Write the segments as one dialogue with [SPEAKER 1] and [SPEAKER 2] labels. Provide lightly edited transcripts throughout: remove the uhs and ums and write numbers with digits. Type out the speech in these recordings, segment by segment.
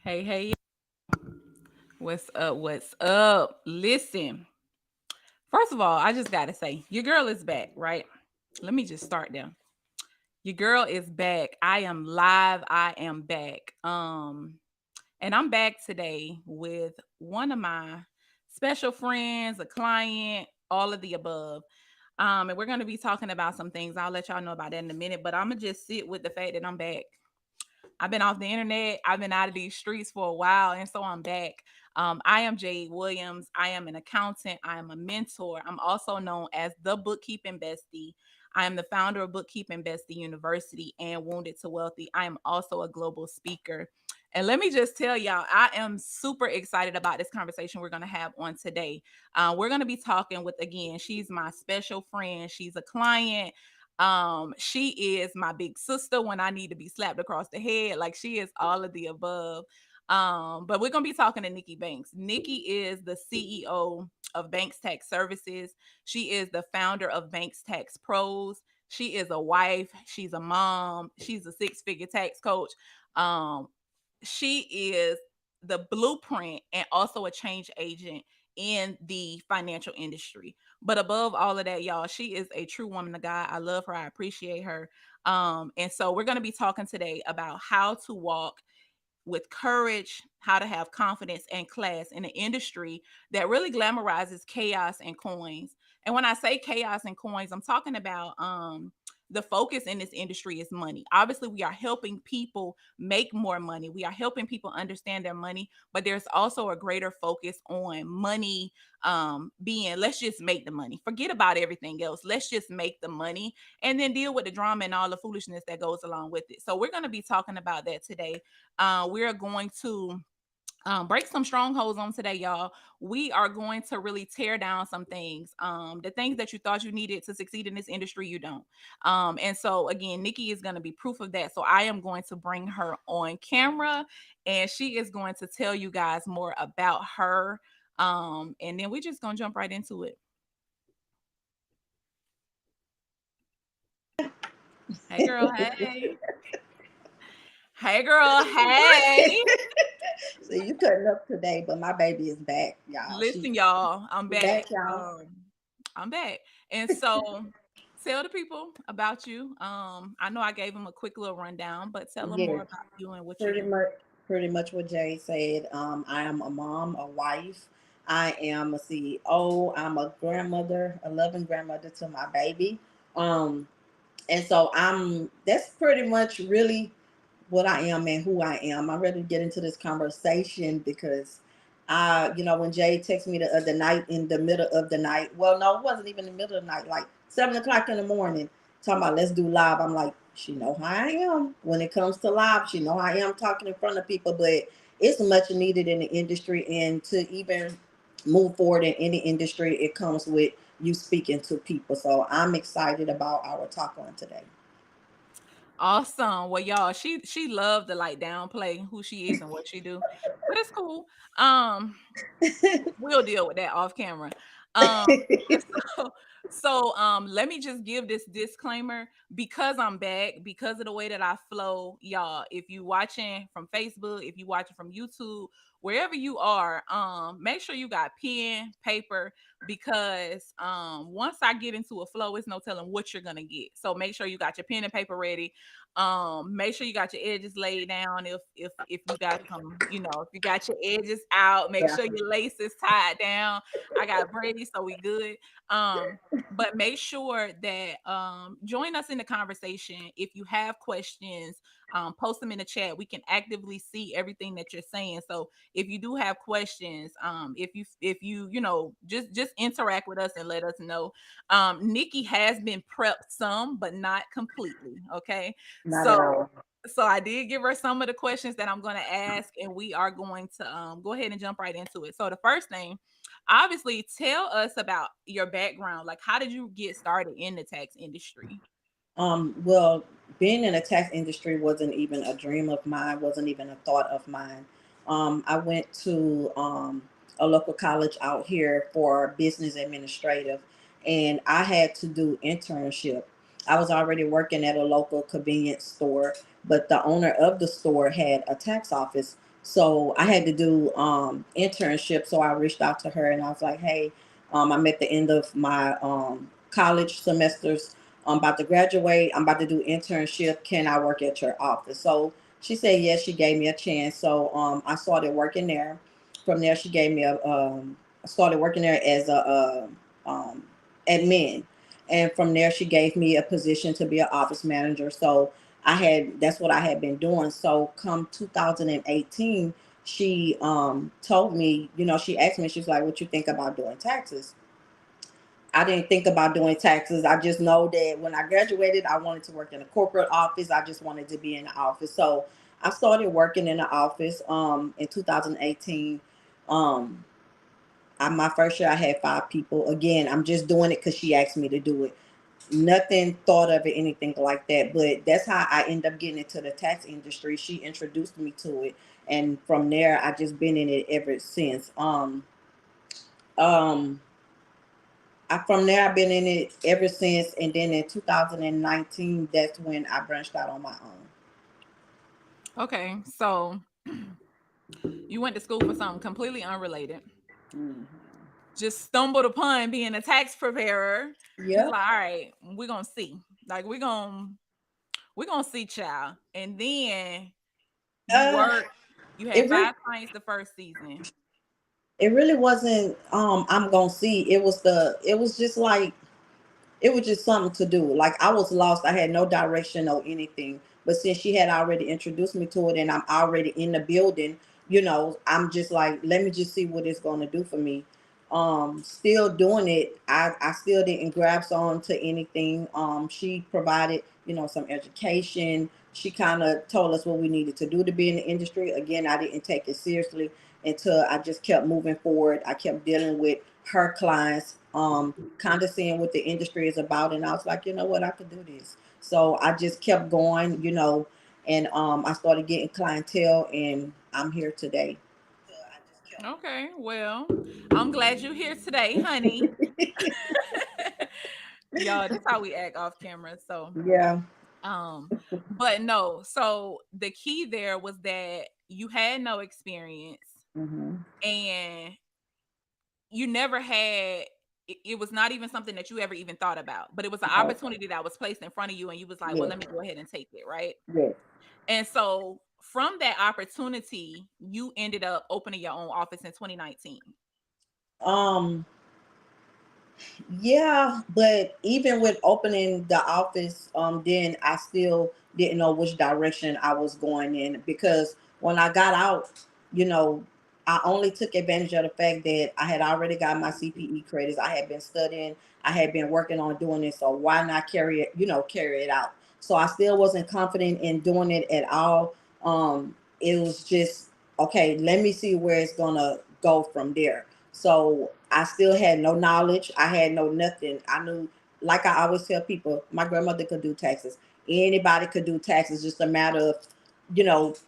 [SPEAKER 1] Hey, hey, what's up? What's up? Listen, first of all, I just got to say, your girl is back, right? Let me just start there. Your girl is back. I am live. I am back. And I'm back today with one of my special friends, a client, all of the above. And we're going to be talking about some things. I'll let y'all know about that in a minute, but I'm going to just sit with the fact that I'm back. I've been off the internet. I've been out of these streets for a while, and so I'm back. I am Jade Williams. I am an accountant. I am a mentor. I'm also known as the Bookkeeping Bestie. I am the founder of Bookkeeping Bestie University and Wounded to Wealthy. I am also a global speaker. And let me just tell y'all, I am super excited about this conversation we're going to have on today. We're going to be talking with, again, she's my special friend. She's a client. She is my big sister when I need to be slapped across the head. Like, she is all of the above. But we're gonna be talking to Nikki Banks. Nikki is the CEO of Banks Tax Services. She is the founder of Banks Tax Pros. She is a wife, she's a mom, she's a six-figure tax coach. Um, she is the blueprint and also a change agent in the financial industry. But above all of that, y'all, she is a true woman of God. I love her. I appreciate her. And so we're going to be talking today about how to walk with courage, how to have confidence and class in an industry that really glamorizes chaos and coins. And when I say chaos and coins, I'm talking about the focus in this industry is money. Obviously, we are helping people make more money. We are helping people understand their money, but there's also a greater focus on money being, let's just make the money. Forget about everything else. Let's just make the money and then deal with the drama and all the foolishness that goes along with it. So we're going to be talking about that today. We are going to break some strongholds on today, y'all. We are going to really tear down some things. The things that you thought you needed to succeed in this industry, you don't. And so, again, Nikki is going to be proof of that. So, I am going to bring her on camera and she is going to tell you guys more about her. And then we're just going to jump right into it. Hey, girl. Hey. Hey, girl. Hey.
[SPEAKER 2] So you cutting up today, but my baby is back, y'all.
[SPEAKER 1] Listen, y'all, I'm
[SPEAKER 2] She
[SPEAKER 1] back.
[SPEAKER 2] back, y'all.
[SPEAKER 1] I'm back. And so tell the people about you. I know I gave them a quick little rundown, but tell them more
[SPEAKER 2] Yes,
[SPEAKER 1] about you and what you
[SPEAKER 2] pretty
[SPEAKER 1] do.
[SPEAKER 2] much, pretty much what Jay said. I am a mom, a wife. I am a CEO. I'm a grandmother, a loving grandmother to my baby. Um, and so that's pretty much really what I am and who I am. I'm ready to get into this conversation because when Jay texted me the other night in the middle of the night, well, no, it wasn't even the middle of the night, like 7 o'clock in the morning, talking about let's do live. I'm like, she know how I am. When it comes to live, she know how I am talking in front of people, but it's much needed in the industry. And to even move forward in any industry, it comes with you speaking to people. So I'm excited about our talk on today.
[SPEAKER 1] Awesome. Well, y'all, she loved to like downplay who she is and what she do, but it's cool. Um, we'll deal with that off camera. Um, and let me just give this disclaimer because I'm back, because of the way that I flow, y'all. If you watching from Facebook, if you watching from YouTube, wherever you are, make sure you got pen, paper, because once I get into a flow, it's no telling what you're gonna get. So make sure you got your pen and paper ready. Make sure you got your edges laid down. If you got some, if you got your edges out, make
[SPEAKER 2] Yeah.
[SPEAKER 1] sure your lace is tied down. I got braids, so we good. But make sure that join us in the conversation. If you have questions, post them in the chat. We can actively see everything that you're saying. So if you do have questions, if you just interact with us and let us know. Nikki has been prepped some, but not completely. Okay.
[SPEAKER 2] Not at
[SPEAKER 1] So
[SPEAKER 2] all.
[SPEAKER 1] I did give her some of the questions that I'm going to ask, and we are going to go ahead and jump right into it. So the first thing, obviously, tell us about your background. Like, how did you get started in the tax industry?
[SPEAKER 2] Well, being in the tax industry wasn't even a dream of mine, wasn't even a thought of mine. I went to a local college out here for business administrative, and I had to do internship. I was already working at a local convenience store, but the owner of the store had a tax office. So I had to do internship. So I reached out to her and I was like, hey, I'm at the end of my college semesters. I'm about to graduate. I'm about to do internship. Can I work at your office? So she said yes. She gave me a chance. So I started working there. From there, she gave me a. I started working there as a admin, and from there, she gave me a position to be an office manager. So that's what I had been doing. So come 2018, she told me, she asked me, she's like, what you think about doing taxes? I didn't think about doing taxes. I just know that when I graduated, I wanted to work in a corporate office. I just wanted to be in the office. So I started working in the office in 2018. Um, my first year, I had 5 people. Again, I'm just doing it because she asked me to do it. Nothing thought of it, anything like that. But that's how I end up getting into the tax industry. She introduced me to it, and from there, I just been in it ever since. Um, from there, I've been in it ever since. And then in 2019, that's when I branched out on my own.
[SPEAKER 1] Okay, so you went to school for something completely unrelated.
[SPEAKER 2] Mhm.
[SPEAKER 1] Just stumbled upon being a tax preparer. Just
[SPEAKER 2] Yep.
[SPEAKER 1] like, all right, we're gonna see. Like we're gonna see, child. And then you
[SPEAKER 2] Uh,
[SPEAKER 1] work. You had
[SPEAKER 2] it really,
[SPEAKER 1] 5 clients the first season.
[SPEAKER 2] it really wasn't. I'm gonna see. It was just like it was just something to do. Like I was lost. I had no direction or anything. But since she had already introduced me to it and I'm already in the building, I'm just like, let me just see what it's gonna do for me. Still doing it. I still didn't grasp on to anything. She provided, some education. She kind of told us what we needed to do to be in the industry. Again, I didn't take it seriously until I just kept moving forward. I kept dealing with her clients, kind of seeing what the industry is about, and I was like, you know what, I could do this. So I just kept going, and I started getting clientele, and I'm here today.
[SPEAKER 1] Okay, well, I'm glad you're here today, honey. Y'all, this how we act off camera. So,
[SPEAKER 2] Yeah.
[SPEAKER 1] um, but no, so the key there was that you had no experience
[SPEAKER 2] Hmm.
[SPEAKER 1] and you never had it was not even something that you ever even thought about, but it was an
[SPEAKER 2] No.
[SPEAKER 1] opportunity that was placed in front of you and you was like, well,
[SPEAKER 2] Yes.
[SPEAKER 1] let me go ahead and take it, right?
[SPEAKER 2] Yes.
[SPEAKER 1] And so from that opportunity, you ended up opening your own office in 2019.
[SPEAKER 2] Um. Yeah, but even with opening the office, then I still didn't know which direction I was going in because when I got out, you know, I only took advantage of the fact that I had already got my CPE credits. I had been studying, I had been working on doing it. So why not carry it out? So I still wasn't confident in doing it at all. It was just okay. Let me see where it's gonna go from there. So I still had no knowledge. I had no nothing. I knew, like I always tell people, my grandmother could do taxes. Anybody could do taxes. Just a matter of,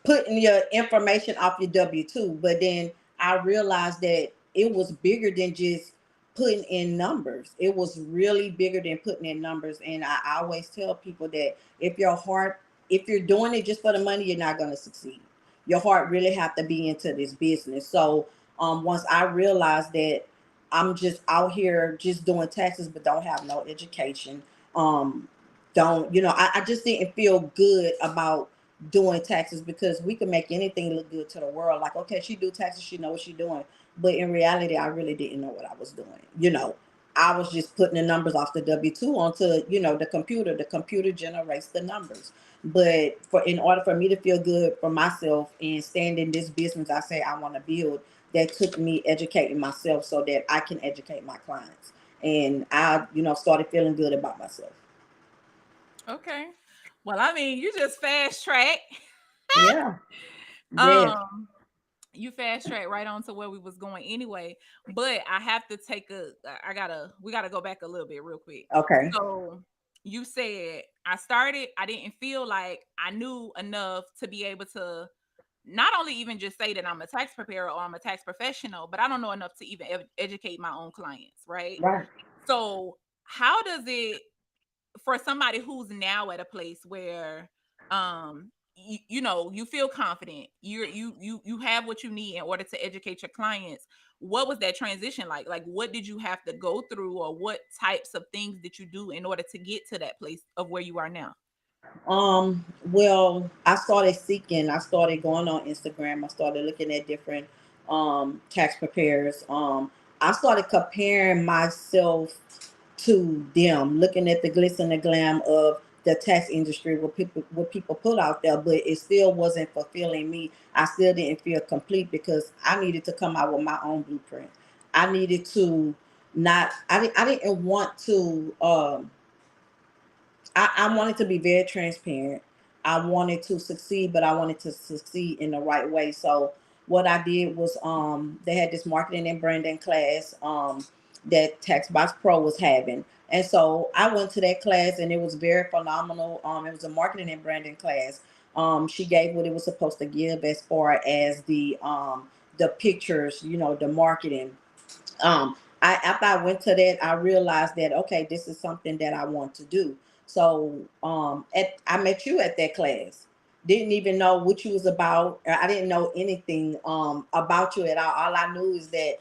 [SPEAKER 2] putting your information off your W-2. But then I realized that it was bigger than just putting in numbers. It was really bigger than putting in numbers. And I always tell people that if you're doing it just for the money, you're not going to succeed. Your heart really have to be into this business. So once I realized that I'm just out here just doing taxes but don't have no education, um, don't I just didn't feel good about doing taxes because we can make anything look good to the world. Like, okay, she do taxes, she know what she's doing, but in reality, I really didn't know what I was doing. I was just putting the numbers off the W-2 onto the computer. The computer generates the numbers. But in order for me to feel good for myself and stand in this business I say I want to build, that took me educating myself so that I can educate my clients. And I, started feeling good about myself.
[SPEAKER 1] Okay. Well, I mean, you just fast track.
[SPEAKER 2] Yeah. Yes.
[SPEAKER 1] Um, you fast track right on to where we was going anyway. But I have to take we gotta go back a little bit real quick.
[SPEAKER 2] Okay.
[SPEAKER 1] So you said I didn't feel like I knew enough to be able to not only even just say that I'm a tax preparer or I'm a tax professional, but I don't know enough to even educate my own clients, right?
[SPEAKER 2] Right.
[SPEAKER 1] So how does it for somebody who's now at a place where um you know, you feel confident, you have what you need in order to educate your clients. What was that transition like what did you have to go through, or what types of things did you do in order to get to that place of where you are now?
[SPEAKER 2] Well, I started seeking. I started going on Instagram. I started looking at different tax preparers. I started comparing myself to them, looking at the glitz and the glam of the tax industry, what people put out there, but it still wasn't fulfilling me. I still didn't feel complete because I needed to come out with my own blueprint. I needed to not. I didn't want to. I wanted to be very transparent. I wanted to succeed, but I wanted to succeed in the right way. So what I did was they had this marketing and branding class that TaxBox Pro was having. And so I went to that class and it was very phenomenal. It was a marketing and branding class. She gave what it was supposed to give as far as the pictures, the marketing. After I went to that, I realized that okay, this is something that I want to do. So I met you at that class. Didn't even know what you was about. I didn't know anything about you at all. All I knew is that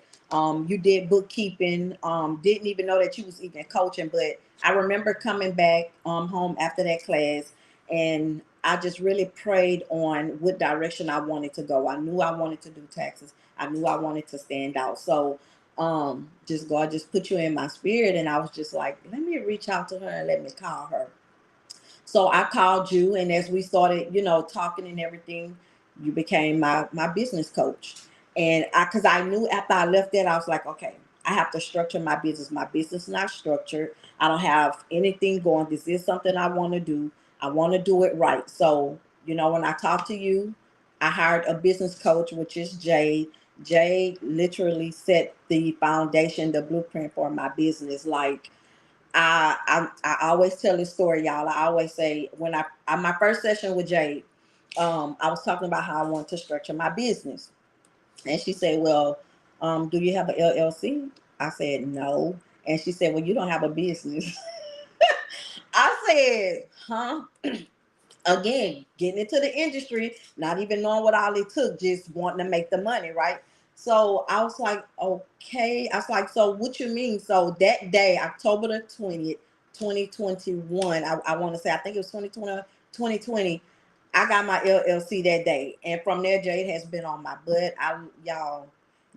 [SPEAKER 2] you did bookkeeping. Didn't even know that you was even coaching. But I remember coming back home after that class, and I just really prayed on what direction I wanted to go. I knew I wanted to do taxes. I knew I wanted to stand out. So just God just put you in my spirit, and I was just like, let me reach out to her and let me call her. So I called you, and as we started, talking and everything, you became my business coach. And because I knew after I left that, I was like, okay, I have to structure my business. My business is not structured. I don't have anything going. This is something I want to do. I want to do it right. So when I talked to you, I hired a business coach, which is Jade. Jade literally set the foundation, the blueprint for my business. Like I always tell this story, y'all. I always say when I my first session with Jade, I was talking about how I want to structure my business, and she said, "Well, do you have an LLC?" I said, "No," and she said, "Well, you don't have a business." I said, "Huh?" Again, getting into the industry, not even knowing what all it took, just wanting to make the money, right? So I was like, okay. I was like, so what you mean? So that day, October the 20th, 2021, I want to say, I think it was 2020, 2020. I got my LLC that day. And from there, Jade has been on my butt. Y'all,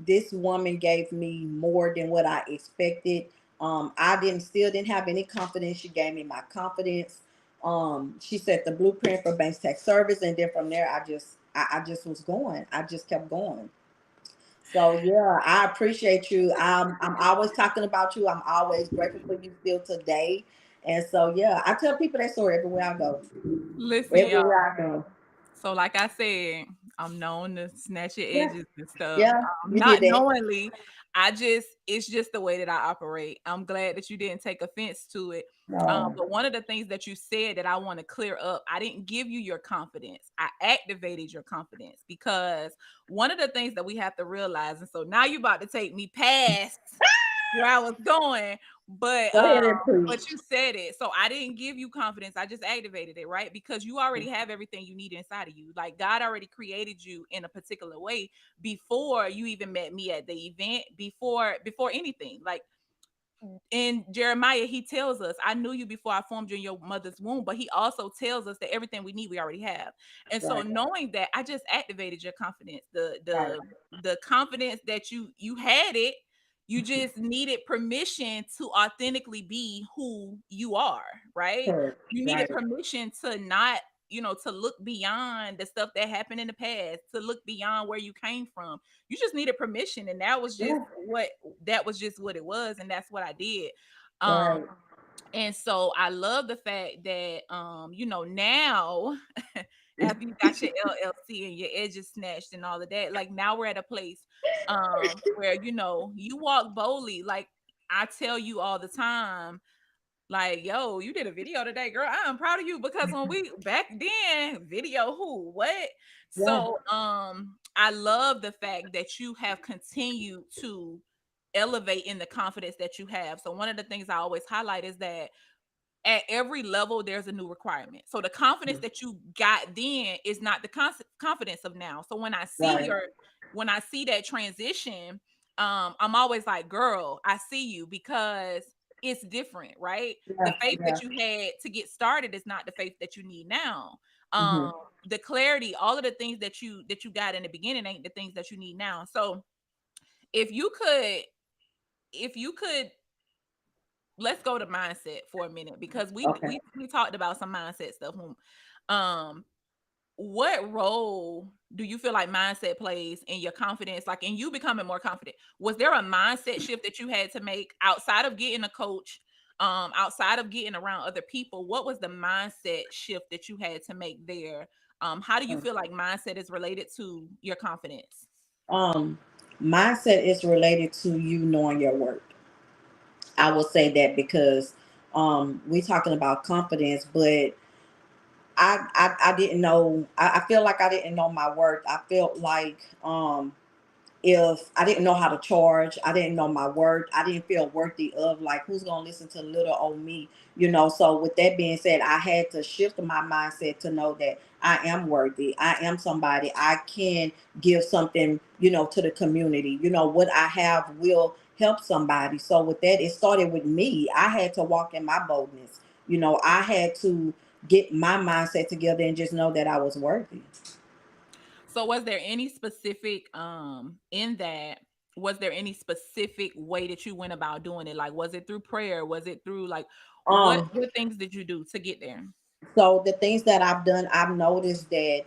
[SPEAKER 2] this woman gave me more than what I expected. I still didn't have any confidence. She gave me my confidence. She set the blueprint for Banks Tax Service, and then from there, I just was going. I just kept going. So yeah, I appreciate you. I'm always talking about you. I'm always grateful for you still today. And so yeah, I tell people that story everywhere I go.
[SPEAKER 1] Listen, y'all.
[SPEAKER 2] Everywhere I go.
[SPEAKER 1] So, like I said, I'm known to snatch your
[SPEAKER 2] Yeah,
[SPEAKER 1] edges and stuff.
[SPEAKER 2] yeah, you
[SPEAKER 1] Not
[SPEAKER 2] did that.
[SPEAKER 1] knowingly, it's just the way that I operate. I'm glad that you didn't take offense to it.
[SPEAKER 2] No,
[SPEAKER 1] But one of the things that you said that I want to clear up, I didn't give you your confidence. I activated your confidence, because one of the things that we have to realize, and so now you're about to take me past where I was going, but
[SPEAKER 2] go ahead and preach.
[SPEAKER 1] but you said it. So I didn't give you confidence. I just activated it, right? Because you already have everything you need inside of you. Like God already created you in a particular way before you even met me at the event, before anything. Like in Jeremiah, he tells us, I knew you before I formed you in your mother's womb, but he also tells us that everything we need, we already have. And so
[SPEAKER 2] Right,
[SPEAKER 1] knowing that, I just activated your confidence, the
[SPEAKER 2] right,
[SPEAKER 1] the confidence that you had it. You just needed permission to authentically be who you are, right?
[SPEAKER 2] correct,
[SPEAKER 1] You
[SPEAKER 2] right,
[SPEAKER 1] needed permission to not, to look beyond the stuff that happened in the past, to look beyond where you came from. You just needed permission, and
[SPEAKER 2] yeah,
[SPEAKER 1] that was just what it was, and that's what I did.
[SPEAKER 2] right.
[SPEAKER 1] And so I love the fact that now after you got your LLC and your edges snatched and all of that, like now we're at a place where you walk boldly. Like I tell you all the time, like, yo, you did a video today, girl. I am proud of you, because when we back then, video who, what?
[SPEAKER 2] Yeah,
[SPEAKER 1] So I love the fact that you have continued to elevate in the confidence that you have. So one of the things I always highlight is that at every level there's a new requirement. So the confidence that you got then is not the confidence of now. So
[SPEAKER 2] Right.
[SPEAKER 1] when I see that transition, I'm always like, girl, I see you, because it's different, right? The
[SPEAKER 2] Yeah.
[SPEAKER 1] faith
[SPEAKER 2] Yeah.
[SPEAKER 1] that you had to get started is not the faith that you need now.
[SPEAKER 2] Hmm.
[SPEAKER 1] The clarity, all of the things that you got in the beginning ain't the things that you need now. So if you could, if you could let's go to mindset for a minute, because
[SPEAKER 2] Okay.
[SPEAKER 1] we talked about some mindset stuff. Um, what role do you feel like mindset plays in your confidence, like in you becoming more confident? Was there a mindset shift that you had to make outside of getting a coach, outside of getting around other people? What was the mindset shift that you had to make there? How do you feel like mindset is related to your confidence?
[SPEAKER 2] Um, Mindset is related to you knowing your worth. I will say that because we talking about confidence, but I didn't know. I feel like I didn't know my worth. I felt like if I didn't know how to charge, I didn't know my worth. I didn't feel worthy of, like, who's gonna listen to little old me, you know. So with that being said, I had to shift my mindset to know that I am worthy. I am somebody. I can give something, you know, to the community. You know, what I have will help somebody. So with that, it started with me. I had to walk in my boldness. You know, I had to get my mindset together and just know that I was worthy.
[SPEAKER 1] So was there any specific in that, was there any specific way that you went about doing it? Like, was it through prayer? Was it through, like,
[SPEAKER 2] Um,
[SPEAKER 1] what things did you do to get there?
[SPEAKER 2] So the things that I've done, I've noticed that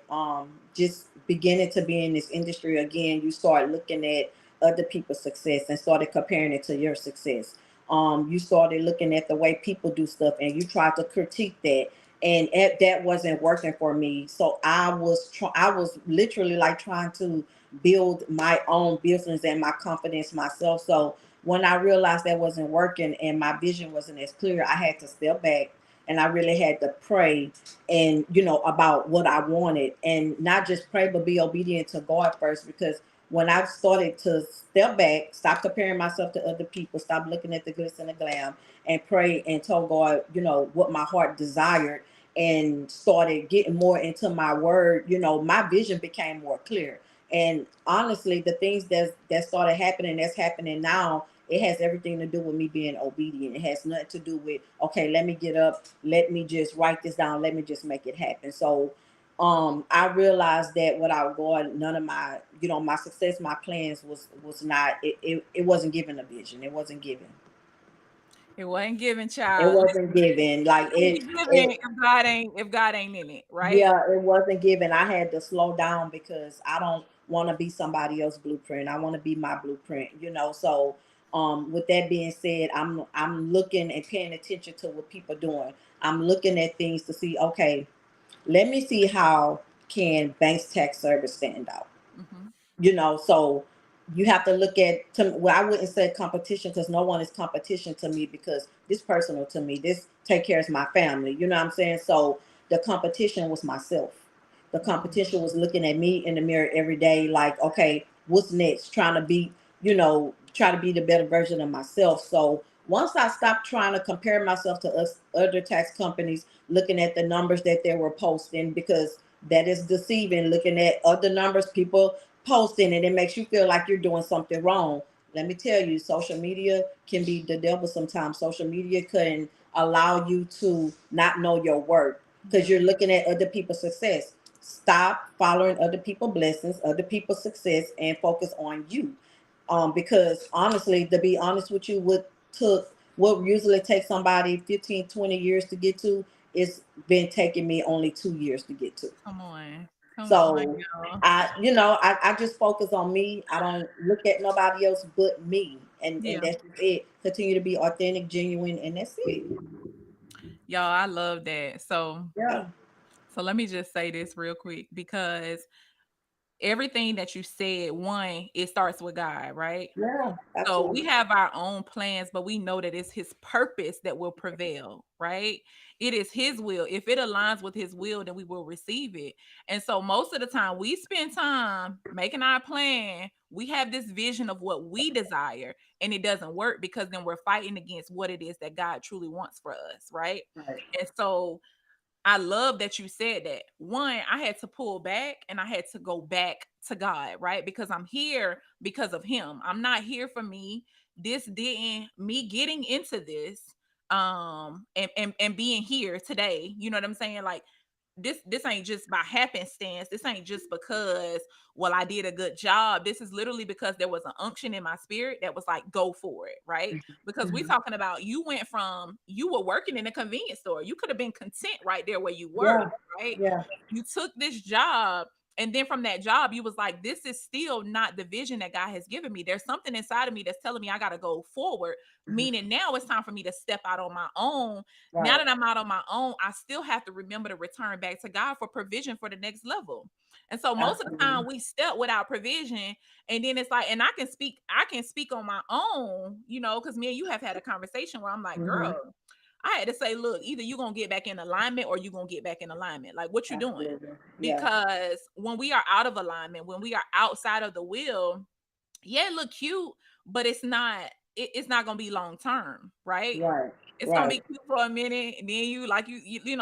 [SPEAKER 2] just beginning to be in this industry again, you start looking at other people's success and started comparing it to your success. You started looking at the way people do stuff and you tried to critique that, and that wasn't working for me. So I was literally like trying to build my own business and my confidence myself. So when I realized that wasn't working and my vision wasn't as clear, I had to step back and I really had to pray and, you know, about what I wanted, and not just pray but be obedient to God first, because when I started to step back, stop comparing myself to other people, stop looking at the glitz and the glam, and pray and told God, you know, what my heart desired, and started getting more into my word, you know, my vision became more clear. And honestly, the things that started happening, that's happening now, it has everything to do with me being obedient. It has nothing to do with, okay, let me get up, let me just write this down, let me just make it happen. So I realized that without God, none of my, you know, my success, my plans was not, it wasn't given a vision. It wasn't given.
[SPEAKER 1] It wasn't given,
[SPEAKER 2] It
[SPEAKER 1] child.
[SPEAKER 2] wasn't given. Like
[SPEAKER 1] It can't be given
[SPEAKER 2] it
[SPEAKER 1] if God ain't in it, right?
[SPEAKER 2] yeah, it wasn't given. I had to slow down because I don't want to be somebody else's blueprint. I want to be my blueprint, you know. So with that being said, I'm looking and paying attention to what people are doing. I'm looking at things to see, okay, let me see how can Banks Tax Service stand out,
[SPEAKER 1] Hmm.
[SPEAKER 2] you know. So you have to look at, to, well, I wouldn't say competition because no one is competition to me, because this personal to me, this take care of my family, you know what I'm saying. So the competition was myself. The competition was looking at me in the mirror every day, like, okay, what's next, trying to be, you know, try to be the better version of myself. So once I stopped trying to compare myself to us other tax companies, looking at the numbers that they were posting, because that is deceiving. Looking at other numbers, people posting, and it makes you feel like you're doing something wrong. Let me tell you, social media can be the devil sometimes. Social media can allow you to not know your worth because
[SPEAKER 1] Yeah.
[SPEAKER 2] you're looking at other people's success. Stop following other people's blessings, other people's success, and focus on you. Because honestly, to be honest with you, what usually takes somebody 15, 20 years to get to, it's been taking me only 2 years to get to.
[SPEAKER 1] Come on. Come on,
[SPEAKER 2] So
[SPEAKER 1] y'all.
[SPEAKER 2] I just focus on me. I don't look at nobody else but me. And
[SPEAKER 1] Yeah.
[SPEAKER 2] that's just it. Continue to be authentic, genuine, and that's it.
[SPEAKER 1] Y'all, I love that. So
[SPEAKER 2] Yeah.
[SPEAKER 1] let me just say this real quick, because everything that you said, one, it starts with God, right?
[SPEAKER 2] Yeah,
[SPEAKER 1] So we
[SPEAKER 2] absolutely.
[SPEAKER 1] have our own plans, but we know that it's his purpose that will prevail, right? It is his will. If it aligns with his will, then we will receive it. And so most of the time we spend time making our plan. We have this vision of what we desire, and it doesn't work because then we're fighting against what it is that God truly wants for us, right?
[SPEAKER 2] Right.
[SPEAKER 1] And so I love that you said that. One, I had to pull back and I had to go back to God, right? Because I'm here because of him. I'm not here for me. This didn't me getting into this and being here today. You know what I'm saying? Like this ain't just by happenstance. This ain't just because, well, I did a good job. This is literally because there was an unction in my spirit that was like, go for it, right? Because we
[SPEAKER 2] Mhm.
[SPEAKER 1] talking about, you went from, you were working in a convenience store, you could have been content right there where you were,
[SPEAKER 2] Yeah,
[SPEAKER 1] right?
[SPEAKER 2] yeah.
[SPEAKER 1] You took this job, and then from that job you was like, this is still not the vision that God has given me. There's something inside of me that's telling me I got to go forward,
[SPEAKER 2] Mhm.
[SPEAKER 1] meaning now it's time for me to step out on my own. Now
[SPEAKER 2] Right.
[SPEAKER 1] that I'm out on my own, I still have to remember to return back to God for provision for the next level. And so most of the
[SPEAKER 2] Absolutely.
[SPEAKER 1] time we step without provision, and then it's like, and I can speak on my own, because me and you have had a conversation where I'm like,
[SPEAKER 2] Hmm.
[SPEAKER 1] girl, I had to say, look, either you're gonna get back in alignment or you're gonna get back in alignment. Like, what you doing?
[SPEAKER 2] Absolutely. Yeah.
[SPEAKER 1] Because when we are out of alignment, when we are outside of the will, yeah, it look cute, but it's not gonna be long term, right?
[SPEAKER 2] Right.
[SPEAKER 1] It's gonna
[SPEAKER 2] Right.
[SPEAKER 1] be cute for a minute, and then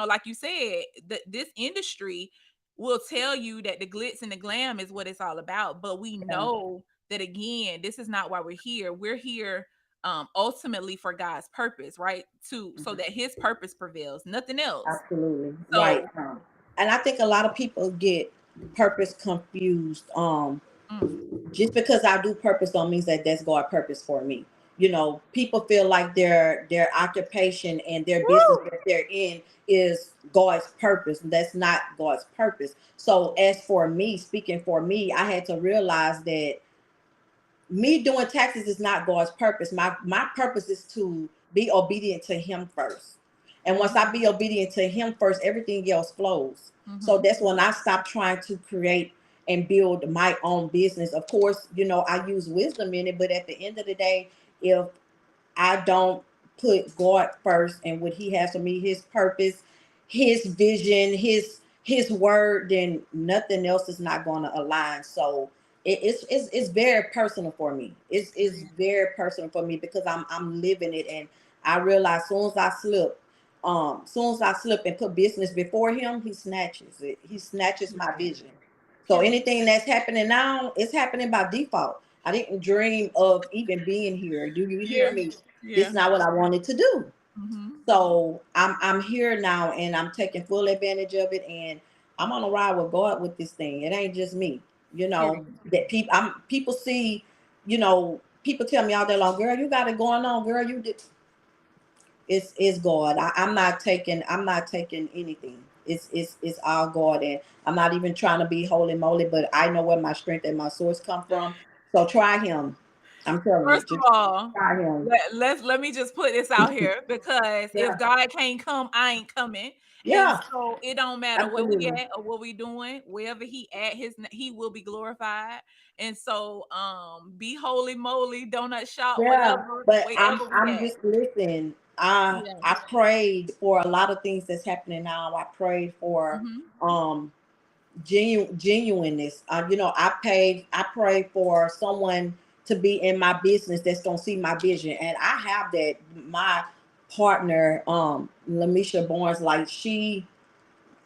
[SPEAKER 1] like you said, this industry will tell you that the glitz and the glam is what it's all about. But we
[SPEAKER 2] Yeah.
[SPEAKER 1] know that, again, this is not why we're here. We're here ultimately for God's purpose, right? To so
[SPEAKER 2] Mhm.
[SPEAKER 1] that his purpose prevails, nothing else.
[SPEAKER 2] Absolutely. Right.
[SPEAKER 1] So
[SPEAKER 2] And I think a lot of people get purpose confused.
[SPEAKER 1] mm,
[SPEAKER 2] Just because I do purpose don't mean that that's God purpose for me. You know, people feel like their occupation and their business
[SPEAKER 1] woo,
[SPEAKER 2] that they're in is God's purpose. That's not God's purpose. So as for me, speaking for me, I had to realize that me doing taxes is not God's purpose. My purpose is to be obedient to him first. And once
[SPEAKER 1] mhm,
[SPEAKER 2] I be obedient to him first, everything else flows. So
[SPEAKER 1] mhm,
[SPEAKER 2] that's when I stop trying to create and build my own business. Of course, I use wisdom in it, but at the end of the day, if I don't put God first and what He has for me, His purpose, His vision, His word, then nothing else is not going to align. So it's very personal for me. It's very personal for me because I'm living it, and I realize soon as I slip and put business before Him, He snatches it. He snatches my
[SPEAKER 1] period,
[SPEAKER 2] vision. So
[SPEAKER 1] period.
[SPEAKER 2] anything that's happening now, it's happening by default. I didn't dream of even being here. Do you hear
[SPEAKER 1] Yeah,
[SPEAKER 2] me? This is
[SPEAKER 1] yeah.
[SPEAKER 2] not what I wanted to do.
[SPEAKER 1] Mhm.
[SPEAKER 2] So I'm here now and I'm taking full advantage of it, and I'm on a ride with God with this thing. It ain't just me.
[SPEAKER 1] Period.
[SPEAKER 2] That people see, people tell me all day long, girl, you got it going on, girl, you did. It's God. I'm not taking anything. It's all God, and I'm not even trying to be holy moly, but I know where my strength and my source come from. So try Him. I'm telling you,
[SPEAKER 1] First of
[SPEAKER 2] just
[SPEAKER 1] all,
[SPEAKER 2] try Him.
[SPEAKER 1] let me just put this out here, because if
[SPEAKER 2] Yeah,
[SPEAKER 1] God can't come, I ain't coming. And
[SPEAKER 2] yeah,
[SPEAKER 1] so it don't matter where we
[SPEAKER 2] absolutely.
[SPEAKER 1] at or what we doing, wherever he at, he will be glorified. And so be holy moly, donut shop,
[SPEAKER 2] Yeah,
[SPEAKER 1] whatever,
[SPEAKER 2] but I'm
[SPEAKER 1] wherever we
[SPEAKER 2] I'm
[SPEAKER 1] at.
[SPEAKER 2] just listening. I
[SPEAKER 1] Yeah.
[SPEAKER 2] I prayed for a lot of things that's happening now. I prayed for
[SPEAKER 1] Hmm.
[SPEAKER 2] um genuineness. I pray for someone to be in my business that's gonna see my vision, and I have that. My partner, Lamisha Barnes, like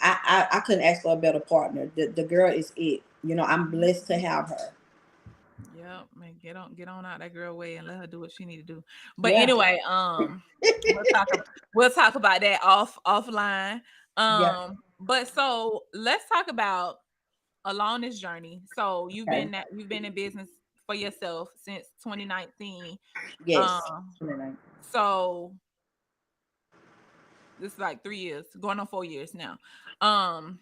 [SPEAKER 2] I couldn't ask for a better partner. The girl is it. I'm
[SPEAKER 1] Hmm.
[SPEAKER 2] blessed to have her.
[SPEAKER 1] Yeah, man, get on out that girl way and let her do what she need to do. But
[SPEAKER 2] Yeah,
[SPEAKER 1] anyway, we'll talk about we'll talk about that offline.
[SPEAKER 2] yeah.
[SPEAKER 1] But so let's talk about along this journey. So
[SPEAKER 2] Okay.
[SPEAKER 1] you've been in business for yourself since 2019.
[SPEAKER 2] Yes.
[SPEAKER 1] Um, so this is like 3 years, going on 4 years now. Um,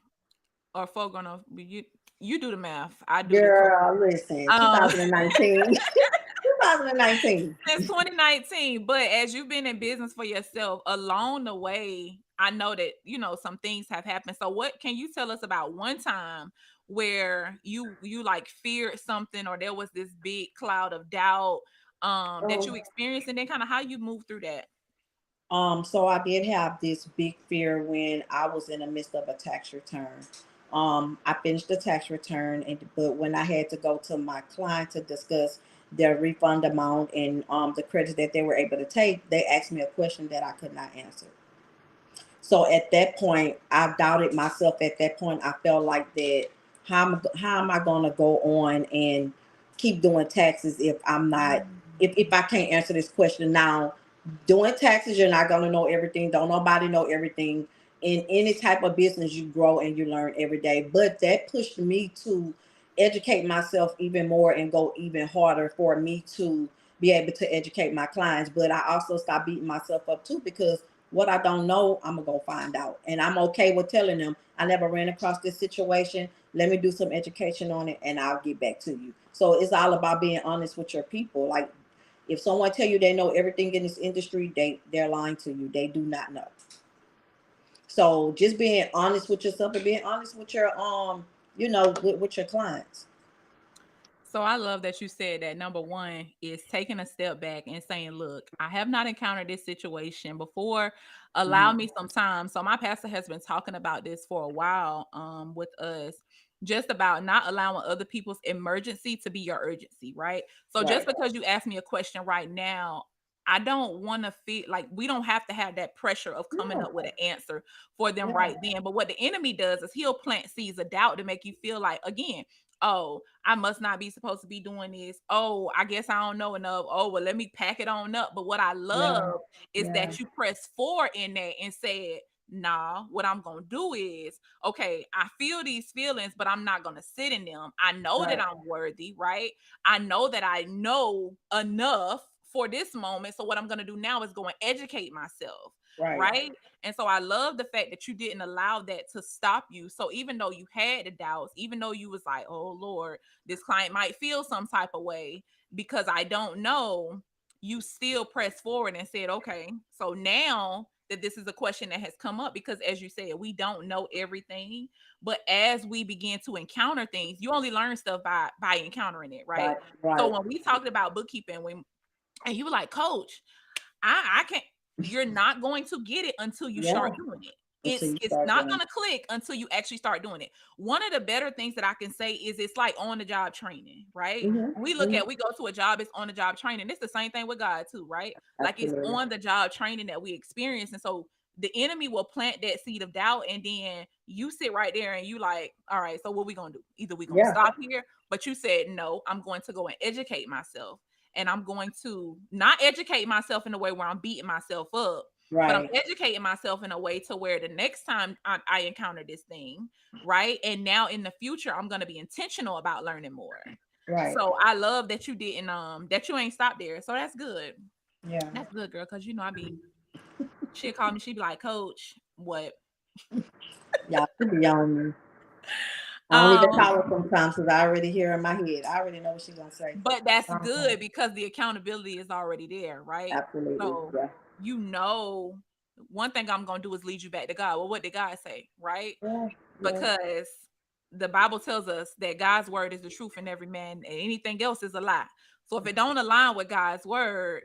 [SPEAKER 1] or four going on, you do the math. I do the quick.
[SPEAKER 2] Girl, listen,
[SPEAKER 1] Um
[SPEAKER 2] 2019. 2019.
[SPEAKER 1] Since 2019. But as you've been in business for yourself, along the way, I know that some things have happened. So what can you tell us about one time where you like feared something, or there was this big cloud of doubt that you
[SPEAKER 2] Um,
[SPEAKER 1] experienced, and then kind of how you moved through that?
[SPEAKER 2] so I did have this big fear when I was in the midst of a tax return. I finished the tax return, but when I had to go to my client to discuss their refund amount and the credits that they were able to take, they asked me a question that I could not answer. So at that point, I doubted myself. At that point, I felt like that. How am I going to go on and keep doing taxes if I'm not
[SPEAKER 1] Mm.
[SPEAKER 2] if I can't answer this question now? Doing taxes, you're not going to know everything. Don't nobody know everything. In any type of business, you grow and you learn every day. But that pushed me to educate myself even more and go even harder for me to be able to educate my clients. But I also stopped beating myself up too, because what I don't know, I'm gonna go find out. And I'm okay with telling them I never ran across this situation. Let me do some education on it and I'll get back to you. So it's all about being honest with your people. Like if someone tell you they know everything in this industry, they're lying to you. They do not know. So just being honest with yourself and being honest with your with your clients.
[SPEAKER 1] So I love that you said that. Number one is taking a step back and saying, look, I have not encountered this situation before. Allow
[SPEAKER 2] Mhm.
[SPEAKER 1] me some time. So my pastor has been talking about this for a while with us, just about not allowing other people's emergency to be your urgency, right? So just
[SPEAKER 2] Right.
[SPEAKER 1] because you ask me a question right now, I don't want to feel like we don't have to have that pressure of coming
[SPEAKER 2] Yeah.
[SPEAKER 1] up with an answer for them
[SPEAKER 2] Yeah.
[SPEAKER 1] right then. But what the enemy does is he'll plant seeds of doubt to make you feel like, again, oh, I must not be supposed to be doing this. Oh, I guess I don't know enough. Oh, well, let me pack it on up. But what I
[SPEAKER 2] Yeah.
[SPEAKER 1] love is
[SPEAKER 2] Yeah.
[SPEAKER 1] that you press forward in that and said, nah, what I'm going to do is, okay, I feel these feelings, but I'm not going to sit in them. I know that
[SPEAKER 2] Right.
[SPEAKER 1] I'm worthy, right? I know that I know enough for this moment. So what I'm going to do now is go and educate myself,
[SPEAKER 2] Right.
[SPEAKER 1] right? And so I love the fact that you didn't allow that to stop you. So even though you had the doubts, even though you was like, oh Lord, this client might feel some type of way because I don't know, you still press forward and said, okay, so now that this is a question that has come up, because as you said, we don't know everything, but as we begin to encounter things, you only learn stuff by encountering it, right?
[SPEAKER 2] Right.
[SPEAKER 1] So
[SPEAKER 2] Right.
[SPEAKER 1] when we talked about bookkeeping, and you were like, Coach, I can't. You're not going to get it until you
[SPEAKER 2] Yeah.
[SPEAKER 1] start doing it.
[SPEAKER 2] Until
[SPEAKER 1] It's
[SPEAKER 2] you
[SPEAKER 1] it's
[SPEAKER 2] start
[SPEAKER 1] not
[SPEAKER 2] doing.
[SPEAKER 1] going to click until you actually start doing it. One of the better things that I can say is it's like on the job training, right?
[SPEAKER 2] Mm-hmm.
[SPEAKER 1] We go to a job, it's on the job training. It's the same thing with God too, right? Like it's
[SPEAKER 2] Absolutely.
[SPEAKER 1] on the job training that we experience. And so the enemy will plant that seed of doubt, and then you sit right there and you like, all right, so what we gonna do? Either we gonna
[SPEAKER 2] Yeah.
[SPEAKER 1] stop here, but you said no, I'm going to go and educate myself, and I'm going to not educate myself in a way where I'm beating myself up, but I'm
[SPEAKER 2] Right.
[SPEAKER 1] educating myself in a way to where the next time I encounter this thing, right? And now in the future, I'm going to be intentional about learning more.
[SPEAKER 2] Right.
[SPEAKER 1] So I love that you didn't that you ain't stopped there. So that's good.
[SPEAKER 2] Yeah.
[SPEAKER 1] That's good, girl. Cause she'll call me, she'd be like, Coach, what?
[SPEAKER 2] Y'all should be on me. I don't even
[SPEAKER 1] Um,
[SPEAKER 2] call her sometimes because I already hear in my head. I already know what she's gonna say.
[SPEAKER 1] But that's
[SPEAKER 2] Uh-huh.
[SPEAKER 1] good because the accountability is already there, right?
[SPEAKER 2] Absolutely.
[SPEAKER 1] So,
[SPEAKER 2] Yeah.
[SPEAKER 1] you know, one thing I'm going to do is lead you back to God. Well, what did God say, right?
[SPEAKER 2] Yeah. Yeah.
[SPEAKER 1] Because the Bible tells us that God's word is the truth and every man and anything else is a lie. So if it don't align with God's word,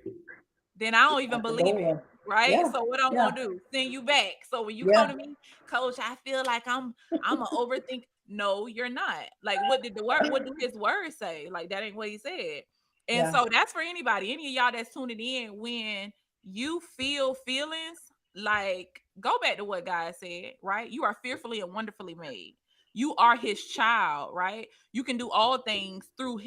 [SPEAKER 1] then I don't even
[SPEAKER 2] At the
[SPEAKER 1] believe it.
[SPEAKER 2] door.
[SPEAKER 1] Right.
[SPEAKER 2] Yeah.
[SPEAKER 1] So what I'm
[SPEAKER 2] Yeah.
[SPEAKER 1] gonna do? Send you back. So when you come
[SPEAKER 2] Yeah.
[SPEAKER 1] to me, Coach, I feel like I'm a overthink. No, you're not. Like what do his word say? Like that ain't what he said. And
[SPEAKER 2] Yeah.
[SPEAKER 1] so that's for anybody, any of y'all that's tuning in, when you feel feelings, like go back to what God said, right? You are fearfully and wonderfully made. You are his child, right? You can do all things through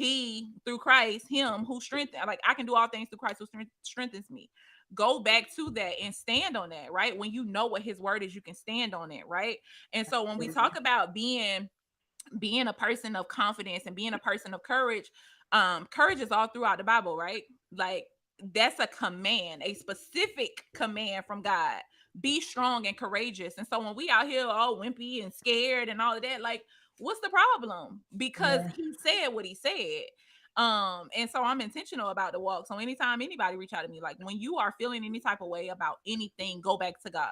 [SPEAKER 1] Christ, him who strengthens. Like I can do all things through Christ who strengthens me. Go back to that and stand on that, right? When you know what his word is, you can stand on it, right? And so when we talk about being a person of confidence and being a person of courage, courage is all throughout the Bible, right? Like that's a command, a specific command from God. Be strong and courageous. And so when we out here all wimpy and scared and all of that, like what's the problem? Because
[SPEAKER 2] Yeah.
[SPEAKER 1] he said what he said. And so I'm intentional about the walk. So anytime anybody reach out to me, like when you are feeling any type of way about anything, go back to God,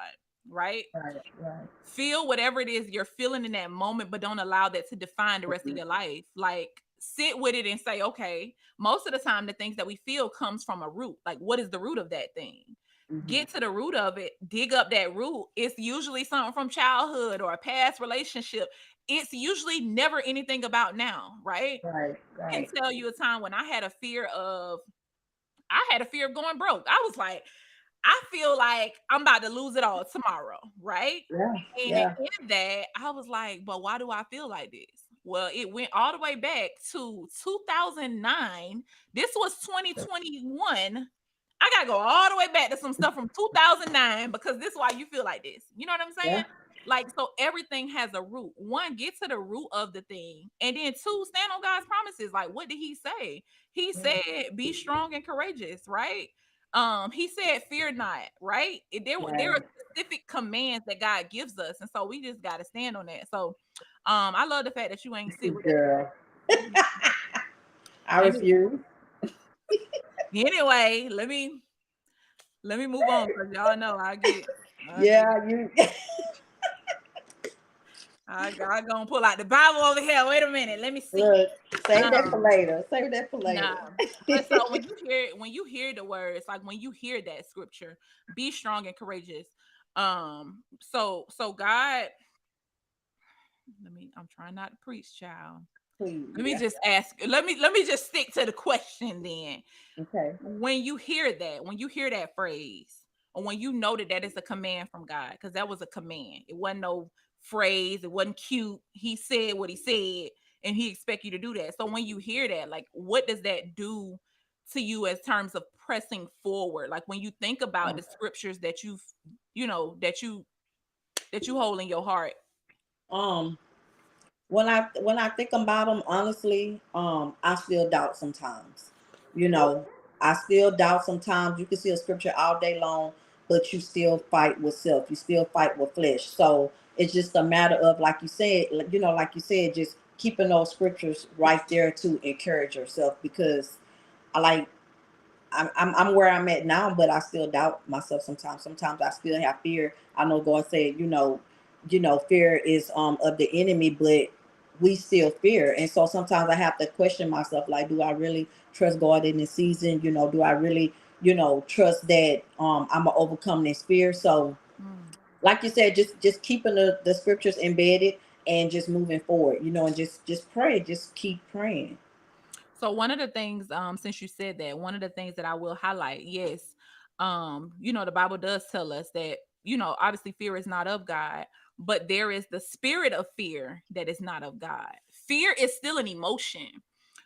[SPEAKER 1] right?
[SPEAKER 2] Right. Right.
[SPEAKER 1] Feel whatever it is you're feeling in that moment, but don't allow that to define the rest of
[SPEAKER 2] Mhm.
[SPEAKER 1] your life. Like sit with it and say, okay, most of the time the things that we feel comes from a root. Like what is the root of that thing?
[SPEAKER 2] Mhm.
[SPEAKER 1] Get to the root of it, dig up that root. It's usually something from childhood or a past relationship. It's usually never anything about now, right?
[SPEAKER 2] Right.
[SPEAKER 1] I can
[SPEAKER 2] Right.
[SPEAKER 1] tell you a time when I had a fear of going broke. I was like, I feel like I'm about to lose it all tomorrow, right?
[SPEAKER 2] Yeah.
[SPEAKER 1] And
[SPEAKER 2] Yeah.
[SPEAKER 1] in that, I was like, but why do I feel like this? Well, it went all the way back to 2009. This was 2021. I gotta go all the way back to some stuff from 2009 because this is why you feel like this. You know what I'm
[SPEAKER 2] Yeah.
[SPEAKER 1] saying? Like, so everything has a root. One, get to the root of the thing. And then two, stand on God's promises. Like, what did he say? He
[SPEAKER 2] Yeah.
[SPEAKER 1] said, be strong and courageous, right? He said, fear not, right? There are
[SPEAKER 2] Right.
[SPEAKER 1] specific commands that God gives us, and so we just gotta stand on that. So I love the fact that you ain't sit with that.
[SPEAKER 2] Girl, I
[SPEAKER 1] Any-
[SPEAKER 2] refuse.
[SPEAKER 1] Anyway, let me move on because y'all know I get
[SPEAKER 2] Yeah, you
[SPEAKER 1] I gonna pull out the Bible over here. Wait a minute, let me see.
[SPEAKER 2] look. Save that for
[SPEAKER 1] Um,
[SPEAKER 2] later. Save that for
[SPEAKER 1] nah.
[SPEAKER 2] later.
[SPEAKER 1] But so when you hear the words, like when you hear that scripture, be strong and courageous. So God, I'm trying not to preach, child.
[SPEAKER 2] Please.
[SPEAKER 1] Let me
[SPEAKER 2] Yeah.
[SPEAKER 1] just ask. Let me just stick to the question then.
[SPEAKER 2] Okay.
[SPEAKER 1] When you hear that phrase, or when you know that that is a command from God, because that was a command. It wasn't no phrase. It wasn't cute. He said what he said, and he expect you to do that. So when you hear that, like, what does that do to you as terms of pressing forward? Like when you think about
[SPEAKER 2] Um,
[SPEAKER 1] the scriptures that that you hold in your heart.
[SPEAKER 2] um, when I think about them, honestly, I still doubt sometimes. You know, I still doubt sometimes. You can see a scripture all day long, but you still fight with self. You still fight with flesh. So it's just a matter of, like you said, like you said, just keeping those scriptures right there to encourage yourself. Because I like I'm where I'm at now, but I still doubt myself sometimes. Sometimes I still have fear. I know God said, fear is of the enemy, but we still fear. And so sometimes I have to question myself, like, do I really trust God in this season? Do I really, trust that I'm gonna overcome this fear? So
[SPEAKER 1] Mm.
[SPEAKER 2] like you said, just keeping the scriptures embedded and just moving forward, and just pray, just keep praying.
[SPEAKER 1] So one of the things, since you said that, one of the things that I will highlight, yes, the Bible does tell us that, obviously fear is not of God, but there is the spirit of fear that is not of God. Fear is still an emotion.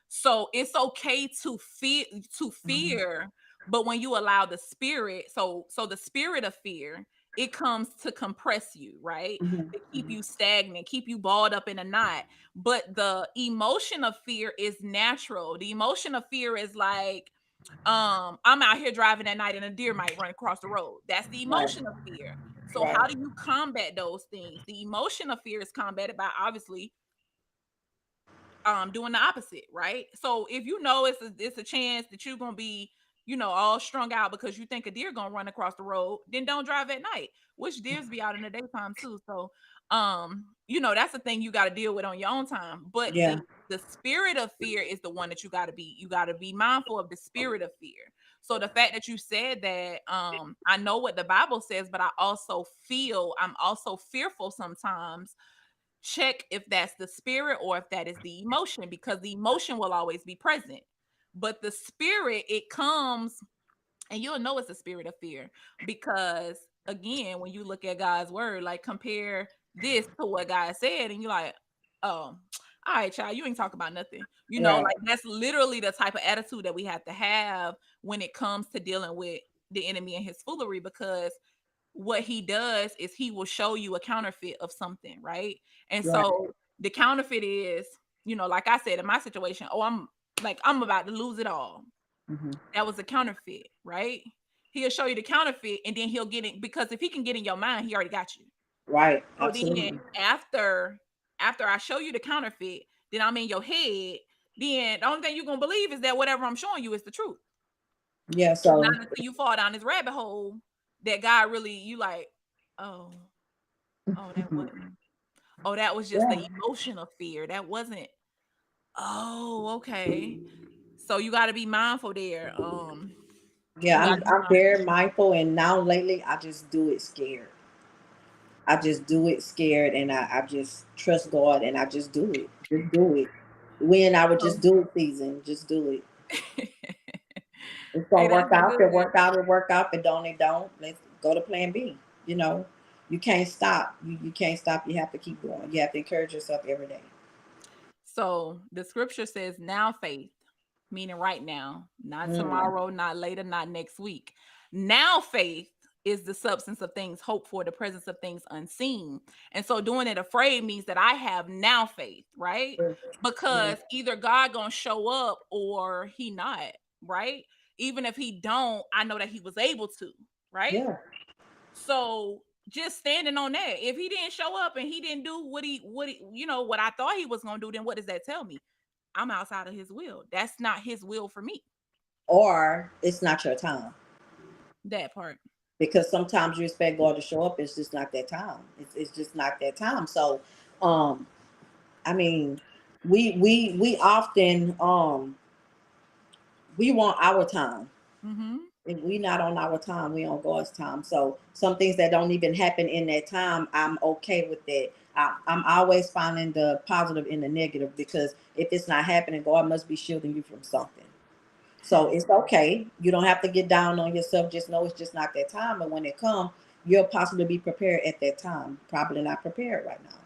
[SPEAKER 1] So it's okay
[SPEAKER 2] Mhm.
[SPEAKER 1] to fear, but when you allow the spirit, so the spirit of fear, it comes to compress you, right?
[SPEAKER 2] Mhm.
[SPEAKER 1] To keep
[SPEAKER 2] Mhm.
[SPEAKER 1] you stagnant, keep you balled up in a knot. But the emotion of fear is natural. The emotion of fear is like, I'm out here driving at night and a deer might run across the road. That's the
[SPEAKER 2] Right.
[SPEAKER 1] emotion of fear. So how
[SPEAKER 2] Right.
[SPEAKER 1] do you combat those things? The emotion of fear is combated by, obviously, doing the opposite, right? So if you know it's a chance that you're gonna be, all strung out because you think a deer gonna run across the road, then don't drive at night. Which deers be out in the daytime too. So that's the thing you got to deal with on your own time. But the
[SPEAKER 2] Yeah.
[SPEAKER 1] the spirit of fear is the one that you got to be mindful of, the spirit of fear. So the fact that you said that, I know what the Bible says, but I'm also fearful sometimes. Check if that's the spirit or if that is the emotion, because the emotion will always be present, but the spirit, it comes, and you'll know it's a spirit of fear, because again, when you look at God's word, like compare this to what God said, and you're like, oh, all right, child, you ain't talking about nothing.
[SPEAKER 2] Right.
[SPEAKER 1] Like that's literally the type of attitude that we have to have when it comes to dealing with the enemy and his foolery, because what he does is he will show you a counterfeit of something, right? And
[SPEAKER 2] Right.
[SPEAKER 1] so the counterfeit is, like I said in my situation, oh, I'm about to lose it all.
[SPEAKER 2] Hmm.
[SPEAKER 1] That was a counterfeit, right? He'll show you the counterfeit, and then he'll get it, because if he can get in your mind, he already got you.
[SPEAKER 2] Right.
[SPEAKER 1] So then
[SPEAKER 2] Absolutely.
[SPEAKER 1] after I show you the counterfeit, then I'm in your head, then the only thing you're gonna believe is that whatever I'm showing you is the truth.
[SPEAKER 2] Yeah.
[SPEAKER 1] It's not
[SPEAKER 2] So
[SPEAKER 1] until you fall down this rabbit hole that God really you like, oh, oh, that wasn't. Oh, that was just the
[SPEAKER 2] yeah,
[SPEAKER 1] emotional fear. That wasn't. Oh, okay. So you got to be mindful there.
[SPEAKER 2] yeah.
[SPEAKER 1] You got
[SPEAKER 2] I'm
[SPEAKER 1] to be
[SPEAKER 2] I'm
[SPEAKER 1] mindful.
[SPEAKER 2] very mindful, and now lately I just do it scared. I just do it scared, and I just trust God, and I just do it. Just do it. When I would
[SPEAKER 1] So,
[SPEAKER 2] just do it, season, just do it. It's
[SPEAKER 1] hey,
[SPEAKER 2] gonna
[SPEAKER 1] that's
[SPEAKER 2] work out. If it
[SPEAKER 1] good.
[SPEAKER 2] work out, it work out. If it don't, it don't. Let's go to plan B. You know, you can't stop. You can't stop. You have to keep going. You have to encourage yourself every day.
[SPEAKER 1] So the scripture says, now faith, meaning right now, not
[SPEAKER 2] Mm,
[SPEAKER 1] tomorrow, not later, not next week. Now faith is the substance of things hoped for, the presence of things unseen. And so doing it afraid means that I have now faith, right?
[SPEAKER 2] yeah,
[SPEAKER 1] Because either God gonna show up or he not, right? Even if he don't, I know that he was able to, right?
[SPEAKER 2] yeah.
[SPEAKER 1] So just standing on that. If he didn't show up and he didn't do what he what I thought he was gonna do, then what does that tell me? I'm outside of his will. That's not his will for me.
[SPEAKER 2] Or it's not your time,
[SPEAKER 1] That part.
[SPEAKER 2] because sometimes you expect God to show up. It's just not that time. It's just not that time. So, um, I mean, we often we want our time.
[SPEAKER 1] Mm-hmm.
[SPEAKER 2] If we not on our time, we on God's time. So some things that don't even happen in that time, I'm okay with that. I'm always finding the positive in the negative, because if it's not happening, God must be shielding you from something. So it's okay. You don't have to get down on yourself. Just know it's just not that time. And when it comes, you'll possibly be prepared at that time. Probably not prepared right now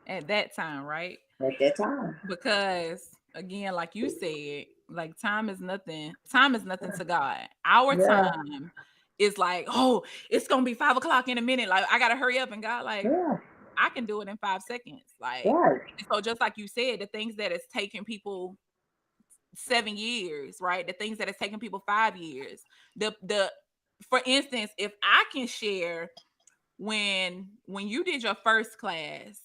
[SPEAKER 1] At that time, right?
[SPEAKER 2] at that time.
[SPEAKER 1] Because again, like you said, like time is nothing. Time is nothing to God. Our
[SPEAKER 2] Yeah,
[SPEAKER 1] time is like, oh, it's gonna be 5 o'clock in a minute. Like I gotta hurry up, and God, like,
[SPEAKER 2] yeah,
[SPEAKER 1] I can do it in 5 seconds.
[SPEAKER 2] yeah,
[SPEAKER 1] Like,
[SPEAKER 2] right.
[SPEAKER 1] and so just like you said, the things that it's taking people 7 years, right? The things that it's taking people 5 years. The for instance, if I can share when you did your first class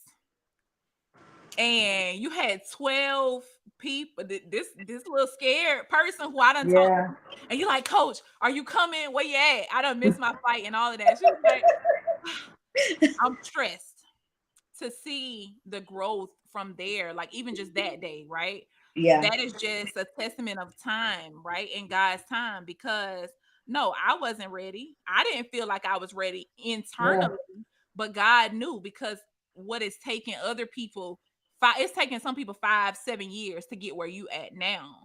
[SPEAKER 1] and you had 12 people, this little scared person who I done talked
[SPEAKER 2] Yeah,
[SPEAKER 1] to, and you like, coach, are you coming? Where you at? I done missed my flight and all of that. She was like, I'm stressed to see the growth from there, like even just that day, right?
[SPEAKER 2] yeah,
[SPEAKER 1] That is just a testament of time, right? In God's time, because no, I wasn't ready. I didn't feel like I was ready
[SPEAKER 2] yeah.
[SPEAKER 1] internally, but God knew, because what is taking other people it's taking some people 5, 7 years to get where you at now.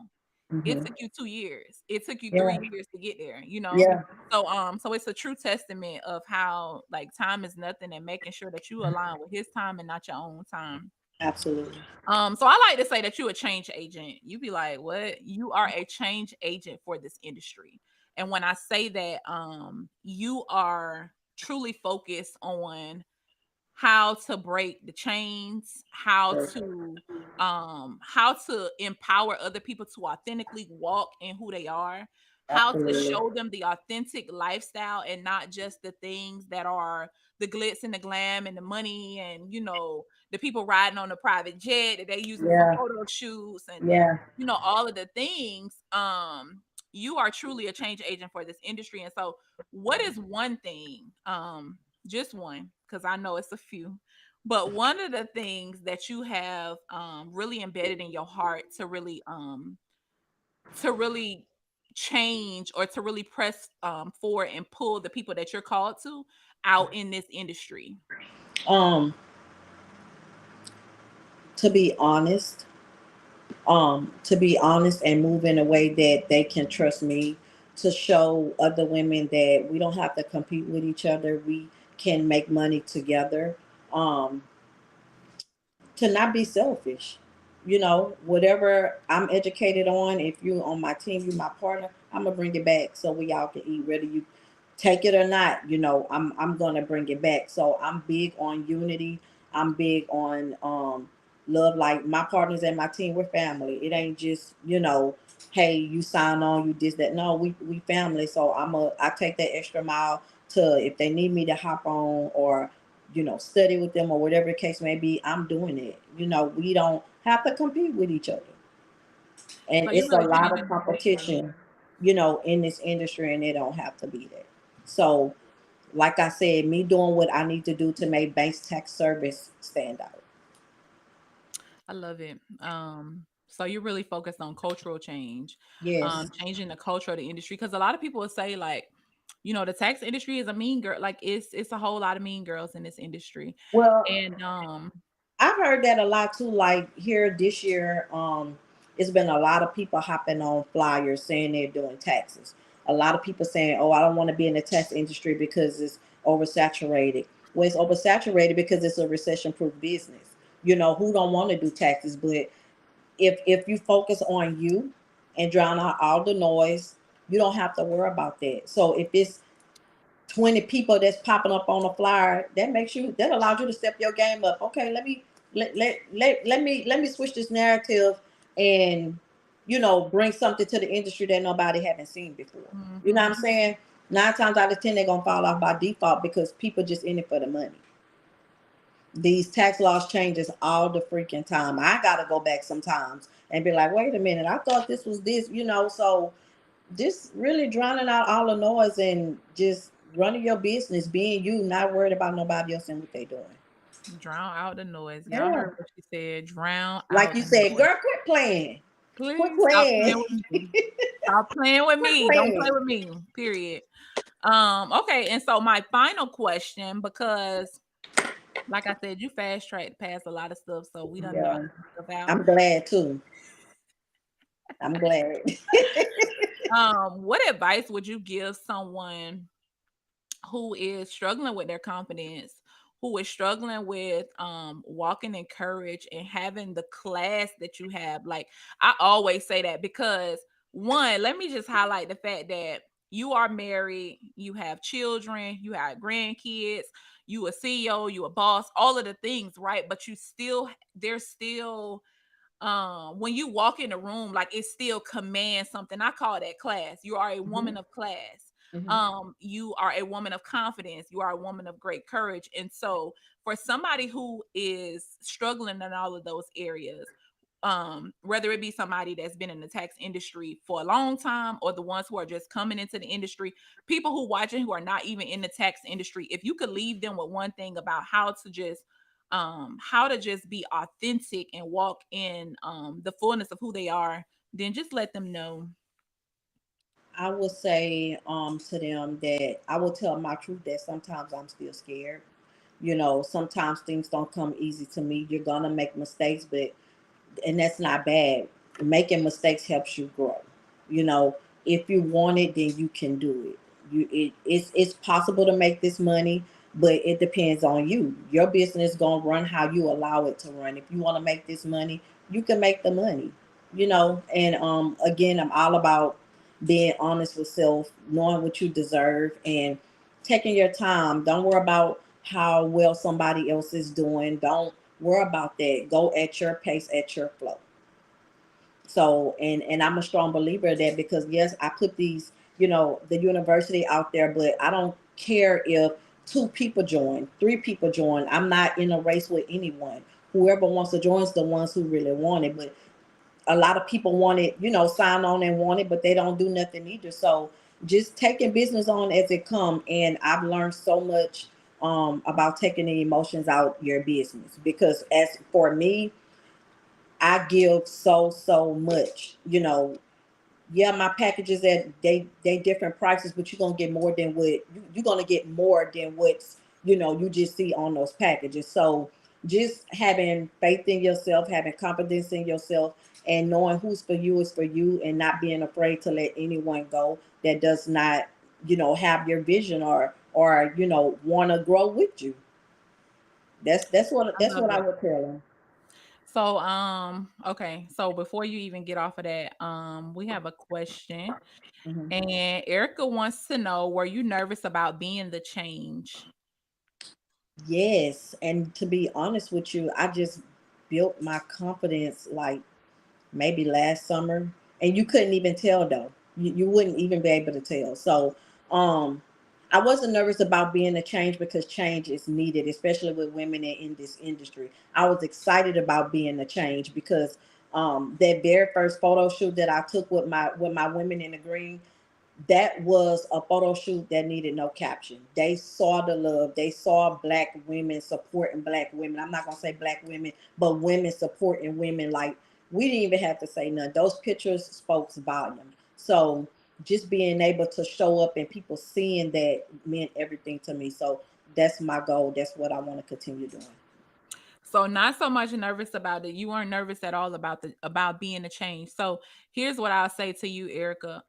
[SPEAKER 1] It
[SPEAKER 2] Hmm.
[SPEAKER 1] took you 2 years. It took you
[SPEAKER 2] Yeah,
[SPEAKER 1] 3 years to get there, you know?
[SPEAKER 2] yeah.
[SPEAKER 1] So it's a true testament of how like time is nothing, and making sure that you align with his time and not your own time.
[SPEAKER 2] Absolutely.
[SPEAKER 1] So I like to say that you a change agent. You be like, what? You are a change agent for this industry. And when I say that, you are truly focused on how to break the chains, how to empower other people to authentically walk in who they are, how to
[SPEAKER 2] Absolutely.
[SPEAKER 1] show them the authentic lifestyle and not just the things that are the glitz and the glam and the money, and the people riding on the private jet that they using for
[SPEAKER 2] Yeah,
[SPEAKER 1] photo shoots, and
[SPEAKER 2] yeah.
[SPEAKER 1] all of the things. You are truly a change agent for this industry. And so what is one thing, just one, because I know it's a few, but one of the things that you have really embedded in your heart to really change, or to really press forward and pull the people that you're called to out in this industry?
[SPEAKER 2] Um, to be honest, and move in a way that they can trust me, to show other women that we don't have to compete with each other. We can make money together. Um, to not be selfish. Whatever I'm educated on, if you on my team, you my partner, I'm gonna bring it back so we all can eat. Whether you take it or not, I'm gonna bring it back. So I'm big on unity. I'm big on love. Like my partners and my team, we're family. It ain't just hey, you sign on, you this that. No, we family. So I take that extra mile to, if they need me to hop on, or study with them, or whatever the case may be, I'm doing it. We don't have to compete with each other. And
[SPEAKER 1] So you're
[SPEAKER 2] it's a
[SPEAKER 1] really
[SPEAKER 2] lot of
[SPEAKER 1] changing the culture.
[SPEAKER 2] competition, in this industry, and it don't have to be that. So, like I said, me doing what I need to do to make Banks Tax Service stand out.
[SPEAKER 1] I love it. So you're really focused on cultural change,
[SPEAKER 2] Yes.
[SPEAKER 1] changing the culture of the industry. Because a lot of people will say, like, the tax industry is a mean girl. Like it's a whole lot of mean girls in this industry.
[SPEAKER 2] Well,
[SPEAKER 1] And
[SPEAKER 2] I've heard that a lot too. Like here this year, it's been a lot of people hopping on flyers saying they're doing taxes. A lot of people saying, "Oh, I don't want to be in the tax industry because it's oversaturated." Well, it's oversaturated because it's a recession-proof business. Who don't want to do taxes? But if you focus on you and drown out all the noise, you don't have to worry about that. So if it's 20 people that's popping up on a flyer, that allows you to step your game up. Okay, let me switch this narrative and bring something to the industry that nobody haven't seen before. You know what I'm
[SPEAKER 1] mhm,
[SPEAKER 2] saying? 9 times out of 10 they're gonna fall off by default because people just in it for the money. These tax laws changes all the freaking time. I gotta go back sometimes and be like, wait a minute, I thought this was this. So just really drowning out all the noise and just running your business, being you, not worried about nobody else and what they doing.
[SPEAKER 1] drown out the noise. Y'all
[SPEAKER 2] Yeah.
[SPEAKER 1] heard what she said. Drown
[SPEAKER 2] Like
[SPEAKER 1] out
[SPEAKER 2] you
[SPEAKER 1] the
[SPEAKER 2] said,
[SPEAKER 1] noise.
[SPEAKER 2] girl, quit playing. Quit
[SPEAKER 1] Please stop playing
[SPEAKER 2] playing.
[SPEAKER 1] with me. Stop playing with
[SPEAKER 2] Quit
[SPEAKER 1] me. Don't play
[SPEAKER 2] playing.
[SPEAKER 1] with me. Period. Okay, and so my final question, because like I said, you fast tracked past a lot of stuff, so we done knocked
[SPEAKER 2] Yeah.
[SPEAKER 1] some stuff out.
[SPEAKER 2] I'm glad too. I'm glad.
[SPEAKER 1] What advice would you give someone who is struggling with their confidence, who is struggling with walking in courage and having the class that you have? Like, I always say that because, one, let me just highlight the fact that you are married, you have children, you have grandkids, you a CEO, you a boss, all of the things, right? But you still, there's still, when you walk in the room, like, it still commands something. I call that class. You are a
[SPEAKER 2] Hmm.
[SPEAKER 1] woman of class.
[SPEAKER 2] Hmm.
[SPEAKER 1] You are a woman of confidence. You are a woman of great courage. And so for somebody who is struggling in all of those areas, whether it be somebody that's been in the tax industry for a long time or the ones who are just coming into the industry, people who watching who are not even in the tax industry, if you could leave them with one thing about how to just be authentic and walk in the fullness of who they are, then just let them know.
[SPEAKER 2] I would say to them that I will tell my truth that sometimes I'm still scared. Sometimes things don't come easy to me. You're gonna make mistakes, but and that's not bad. Making mistakes helps you grow. You know, if you want it, then you can do it. It's possible to make this money, but it depends on you. Your business gonna run how you allow it to run. If you want to make this money, you can make the money. And again, I'm all about being honest with self, knowing what you deserve, and taking your time. Don't worry about how well somebody else is doing. Don't worry about that. Go at your pace, at your flow. So, and I'm a strong believer of that because yes, I put the university out there, but I don't care if 2 people join, 3 people join. I'm not in a race with anyone. Whoever wants to join is the ones who really want it. But a lot of people want it, sign on and want it, but they don't do nothing either. So just taking business on as it come. And I've learned so much about taking the emotions out your business because as for me, I give so much. Yeah, my packages at they different prices, but you're gonna get more than you're gonna get more than what's you just see on those packages. So just having faith in yourself, having confidence in yourself, and knowing who's for you is for you, and not being afraid to let anyone go that does not have your vision or want to grow with you. That's what
[SPEAKER 1] I
[SPEAKER 2] that's
[SPEAKER 1] love
[SPEAKER 2] what I
[SPEAKER 1] it.
[SPEAKER 2] would tell them.
[SPEAKER 1] So, okay. So before you even get off of that, we have a question,
[SPEAKER 2] Mhm.
[SPEAKER 1] and Erica wants to know: were you nervous about being the change?
[SPEAKER 2] Yes, and to be honest with you, I just built my confidence like maybe last summer, and you couldn't even tell though. You wouldn't even be able to tell. So, um, I wasn't nervous about being a change because change is needed, especially with women in this industry. I was excited about being a change because That very first photo shoot that I took with my women in the green, that was a photo shoot that needed no caption. They saw the love. They saw black women supporting black women. I'm not gonna say black women, but women supporting women. Like, we didn't even have to say nothing. Those pictures spoke volume. So just being able to show up and people seeing that meant everything to me. So that's my goal. That's what I want to continue doing.
[SPEAKER 1] So not so much nervous about it. You weren't nervous at all about about being a change. So here's what I'll say to you, Erica.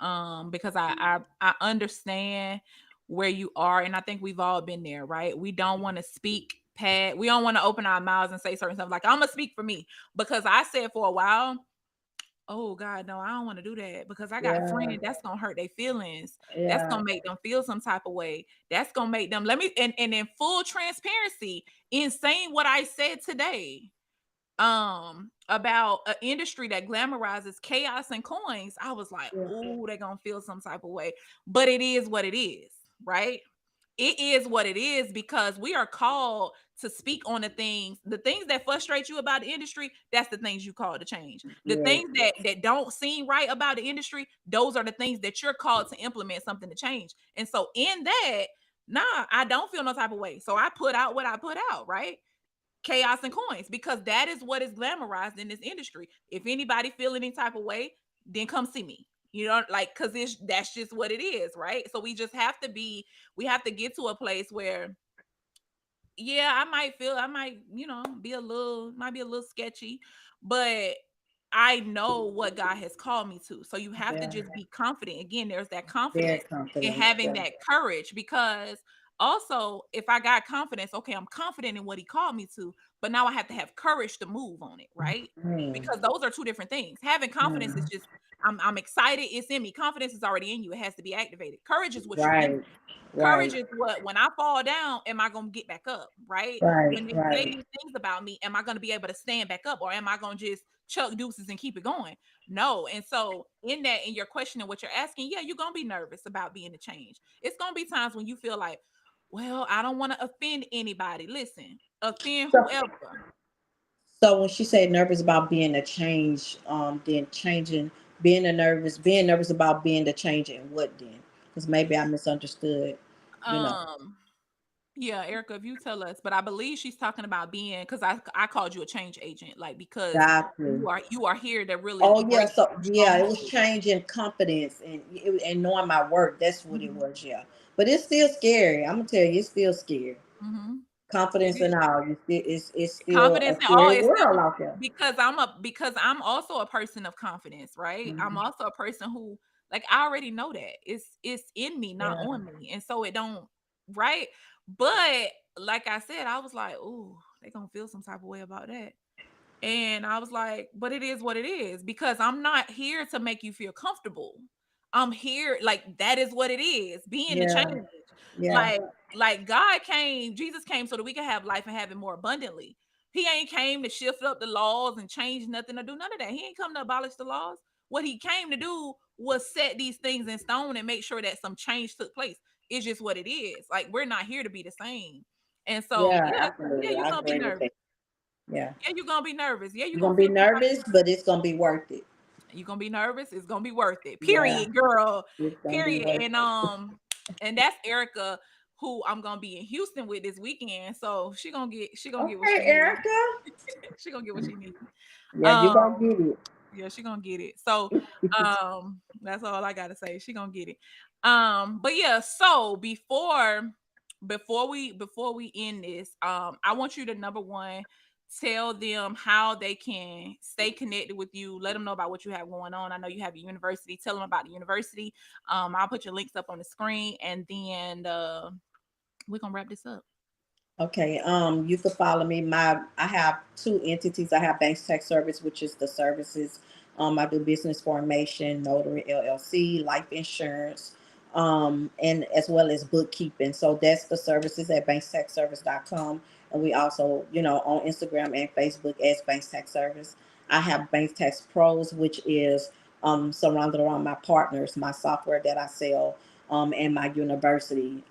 [SPEAKER 1] Because I understand where you are, and I think we've all been there, right? We don't want to speak pad. We don't want to open our mouths and say certain stuff. Like, I'm gonna speak for me because I said for a while, oh God, no, I don't want to do that because I got
[SPEAKER 2] Yeah,
[SPEAKER 1] friends that's gonna hurt their feelings. That's
[SPEAKER 2] yeah,
[SPEAKER 1] gonna make them feel some type of way. That's gonna make them let me and in full transparency, in saying what I said today, about an industry that glamorizes chaos and coins, I was like,
[SPEAKER 2] yeah,
[SPEAKER 1] oh, they're gonna feel some type of way. But it is what it is, right? It is what it is because we are called to speak on the things that frustrate you about the industry. That's the things you call to change. The
[SPEAKER 2] yeah,
[SPEAKER 1] things that don't seem right about the industry, those are the things that you're called to implement something to change. And so in that, nah, I don't feel no type of way. So I put out what I put out, right? Chaos and coins, because that is what is glamorized in this industry. If anybody feel any type of way, then come see me. You know, like, because it's that's just what it is, right? So we have to get to a place where, yeah, I might, be a little, might be a little sketchy, but I know what God has called me to. So you have to
[SPEAKER 2] yeah.
[SPEAKER 1] just be confident. Again, there's that
[SPEAKER 2] Very
[SPEAKER 1] confidence in
[SPEAKER 2] confident.
[SPEAKER 1] having
[SPEAKER 2] Yeah.
[SPEAKER 1] that courage, because also, if I got confidence, okay, I'm confident in what he called me to, but now I have to have courage to move on it, right?
[SPEAKER 2] Mm,
[SPEAKER 1] Because those are two different things. Having confidence is
[SPEAKER 2] mm.
[SPEAKER 1] just, I'm excited, it's in me. Confidence is already in you. It has to be activated. Courage is what you do.
[SPEAKER 2] Right,
[SPEAKER 1] Courage
[SPEAKER 2] right,
[SPEAKER 1] is what, when I fall down, am I gonna get back up? Right?
[SPEAKER 2] right,
[SPEAKER 1] When they say
[SPEAKER 2] right.
[SPEAKER 1] these things about me, am I gonna be able to stand back up, or am I gonna just chuck deuces and keep it going? No. And so, in that, in your question and what you're asking, yeah, you're gonna be nervous about being a change. It's gonna be times when you feel like, well, I don't want to offend anybody. Listen, offend
[SPEAKER 2] So,
[SPEAKER 1] whoever.
[SPEAKER 2] so when she said nervous about being a change, then changing, being nervous about being the change in what then? Because maybe I misunderstood. You know,
[SPEAKER 1] Um, Yeah, Erica, if you tell us, but I believe she's talking about being, because I called you a change agent, like, because
[SPEAKER 2] got you.
[SPEAKER 1] you are here to really
[SPEAKER 2] Oh yeah,
[SPEAKER 1] break
[SPEAKER 2] so yeah, it was
[SPEAKER 1] strongholds.
[SPEAKER 2] changing confidence and knowing my work. That's what it
[SPEAKER 1] Mhm,
[SPEAKER 2] was. Yeah, but it's still scary. I'm gonna tell you, it's still scary.
[SPEAKER 1] mhm.
[SPEAKER 2] Confidence
[SPEAKER 1] It-
[SPEAKER 2] and all, it's still
[SPEAKER 1] Confidence
[SPEAKER 2] a
[SPEAKER 1] and all
[SPEAKER 2] scary
[SPEAKER 1] is
[SPEAKER 2] world
[SPEAKER 1] still,
[SPEAKER 2] out there.
[SPEAKER 1] because I'm also a person of confidence, right? I'm
[SPEAKER 2] Mhm.
[SPEAKER 1] also a person who, like, I already know that it's in me, not
[SPEAKER 2] Yeah,
[SPEAKER 1] on me, and so it don't, right. But like I said, I was like, ooh, they gonna feel some type of way about that. And I was like, but it is what it is, because I'm not here to make you feel comfortable. I'm here, like, that is what it is, being the
[SPEAKER 2] yeah,
[SPEAKER 1] change.
[SPEAKER 2] yeah,
[SPEAKER 1] Like, God came, Jesus came so that we can have life and have it more abundantly. He ain't came to shift up the laws and change nothing or do none of that. He ain't come to abolish the laws. What he came to do was set these things in stone and make sure that some change took place. It's just what it is. Like, we're not here to be the same. And so,
[SPEAKER 2] yeah.
[SPEAKER 1] yeah,
[SPEAKER 2] Absolutely,
[SPEAKER 1] you're
[SPEAKER 2] I
[SPEAKER 1] gonna be
[SPEAKER 2] agree with
[SPEAKER 1] nervous.
[SPEAKER 2] that. Yeah,
[SPEAKER 1] Yeah, you're gonna be nervous. Yeah, you're
[SPEAKER 2] you're
[SPEAKER 1] gonna
[SPEAKER 2] gonna be
[SPEAKER 1] feel some type
[SPEAKER 2] nervous,
[SPEAKER 1] of,
[SPEAKER 2] but it's gonna be worth it.
[SPEAKER 1] you're gonna be nervous. It's gonna be worth it.
[SPEAKER 2] Yeah,
[SPEAKER 1] Period, girl.
[SPEAKER 2] it's gonna be
[SPEAKER 1] Period.
[SPEAKER 2] worth it.
[SPEAKER 1] And that's Erica, who I'm gonna be in Houston with this weekend. So she gonna get what
[SPEAKER 2] Okay,
[SPEAKER 1] she needs.
[SPEAKER 2] Erica.
[SPEAKER 1] She gonna get what she needs.
[SPEAKER 2] Yeah, you
[SPEAKER 1] Um,
[SPEAKER 2] gonna get it.
[SPEAKER 1] yeah, she gonna get it. So that's all I gotta say. She gonna get it. But yeah, so before we end this, I want you to, number one, tell them how they can stay connected with you. Let them know about what you have going on. I know you have a university. Tell them about the university. I'll put your links up on the screen, and then we're gonna wrap this up.
[SPEAKER 2] Okay. You can follow me. I have two entities. I have Banks Tax Service, which is the services. I do business formation, notary LLC, life insurance, and as well as bookkeeping. So that's the services at bankstaxservice.com. And we also, on Instagram and Facebook as Banks Tax Service. I have Banks Tax Pros, which is surrounded around my partners, my software that I sell, and my university.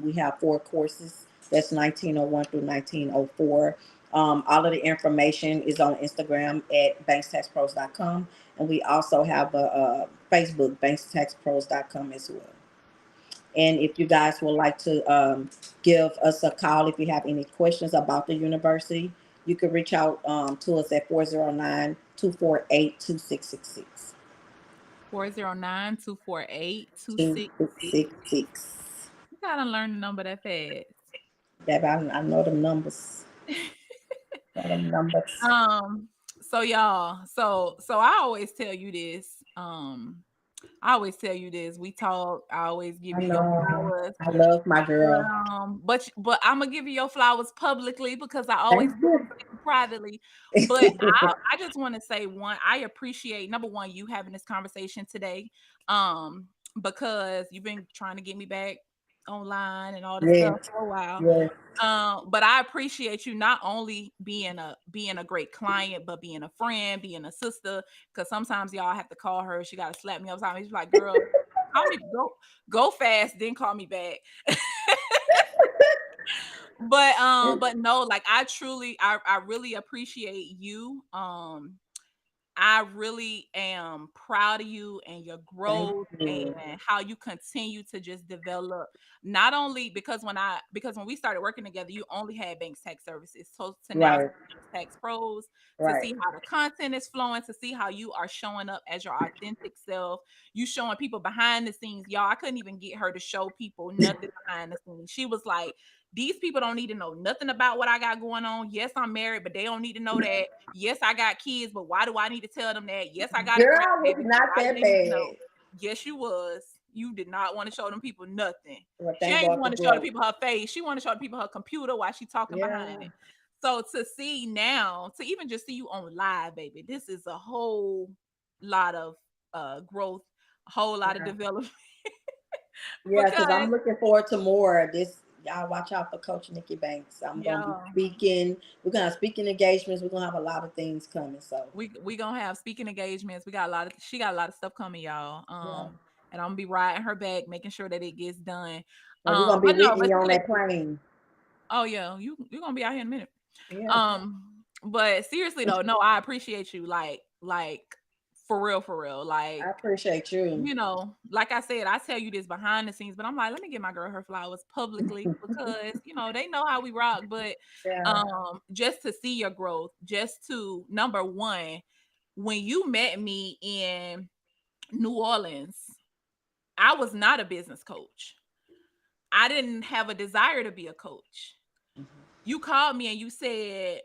[SPEAKER 2] We have 4 courses. That's 1901 through 1904. All of the information is on Instagram at bankstaxpros.com. And we also have a Facebook, bankstaxpros.com as well. And if you guys would like to give us a call if you have any questions about the university, you can reach out to us at 409-248-2666.
[SPEAKER 1] 409-248-2666.
[SPEAKER 2] 266.
[SPEAKER 1] You gotta learn the number that fast.
[SPEAKER 2] Baby, I know them numbers. Know them numbers.
[SPEAKER 1] um, so y'all, so I always tell you this. I always tell you this. We talk, I always give
[SPEAKER 2] I
[SPEAKER 1] you your
[SPEAKER 2] know.
[SPEAKER 1] flowers.
[SPEAKER 2] I love my
[SPEAKER 1] But
[SPEAKER 2] girl.
[SPEAKER 1] but I'm gonna give you your flowers publicly because I always
[SPEAKER 2] Thank
[SPEAKER 1] give
[SPEAKER 2] you.
[SPEAKER 1] them to you privately. But I just want to say one, I appreciate number one you having this conversation today, because you've been trying to get me back online and all this
[SPEAKER 2] Yes.
[SPEAKER 1] stuff for a while.
[SPEAKER 2] Yes.
[SPEAKER 1] But I appreciate you not only being a great client, but being a friend, being a sister. Because sometimes y'all have to call her. She got to slap me all the time. She's like, "Girl, call me, go fast, then call me back." But no, like I really appreciate you. I really am proud of you and your
[SPEAKER 2] Thank
[SPEAKER 1] growth and
[SPEAKER 2] you.
[SPEAKER 1] how you continue to just develop. Not only because when we started working together, you only had Banks Tax Services. So to now see
[SPEAKER 2] Right.
[SPEAKER 1] Banks Tax Pros, to
[SPEAKER 2] Right.
[SPEAKER 1] see how the content is flowing, to see how you are showing up as your authentic self, you showing people behind the scenes. Y'all, I couldn't even get her to show people nothing behind the scenes. She was like, these people don't need to know nothing about what I got going on. Yes, I'm married, but they don't need to know that. Yes, I got kids, but why do I need to tell them that? Yes, I got a
[SPEAKER 2] Girl, I was
[SPEAKER 1] grandbaby, but
[SPEAKER 2] not
[SPEAKER 1] why do
[SPEAKER 2] that
[SPEAKER 1] they need to know?
[SPEAKER 2] bad.
[SPEAKER 1] Yes, you was. You did not want to show them people nothing.
[SPEAKER 2] Well,
[SPEAKER 1] She
[SPEAKER 2] thank
[SPEAKER 1] ain't
[SPEAKER 2] God for
[SPEAKER 1] want to show the
[SPEAKER 2] growth.
[SPEAKER 1] people her face. She want to show the people her computer while she talking behind
[SPEAKER 2] Yeah.
[SPEAKER 1] it. So to see now, to even just see you on live, baby, this is a whole lot of growth, a whole lot of
[SPEAKER 2] Yeah.
[SPEAKER 1] development.
[SPEAKER 2] Yeah, because
[SPEAKER 1] Because
[SPEAKER 2] I'm looking forward to more. This y'all watch out for Coach Nikki Banks. I'm gonna be
[SPEAKER 1] yeah,
[SPEAKER 2] speaking. We're gonna have speaking engagements. We're gonna have a lot of things coming. So
[SPEAKER 1] we gonna have speaking engagements. We got a lot of she got a lot of stuff coming, y'all.
[SPEAKER 2] yeah.
[SPEAKER 1] And I'm gonna be riding her back, making sure that it gets done.
[SPEAKER 2] And we're gonna be
[SPEAKER 1] But no,
[SPEAKER 2] with
[SPEAKER 1] but
[SPEAKER 2] me on that
[SPEAKER 1] seriously,
[SPEAKER 2] plane.
[SPEAKER 1] oh yeah, you're gonna be out here in a minute.
[SPEAKER 2] Yeah.
[SPEAKER 1] But seriously though, no, I appreciate you, like for real,
[SPEAKER 2] I
[SPEAKER 1] like
[SPEAKER 2] appreciate you.
[SPEAKER 1] like I said, I tell you this behind the scenes, but I'm like, let me give my girl her flowers publicly because they know how we rock. But
[SPEAKER 2] Yeah.
[SPEAKER 1] just to see your growth, just to number one, when you met me in New Orleans, I was not a business coach. I didn't have a desire to be a coach. You called me and you said,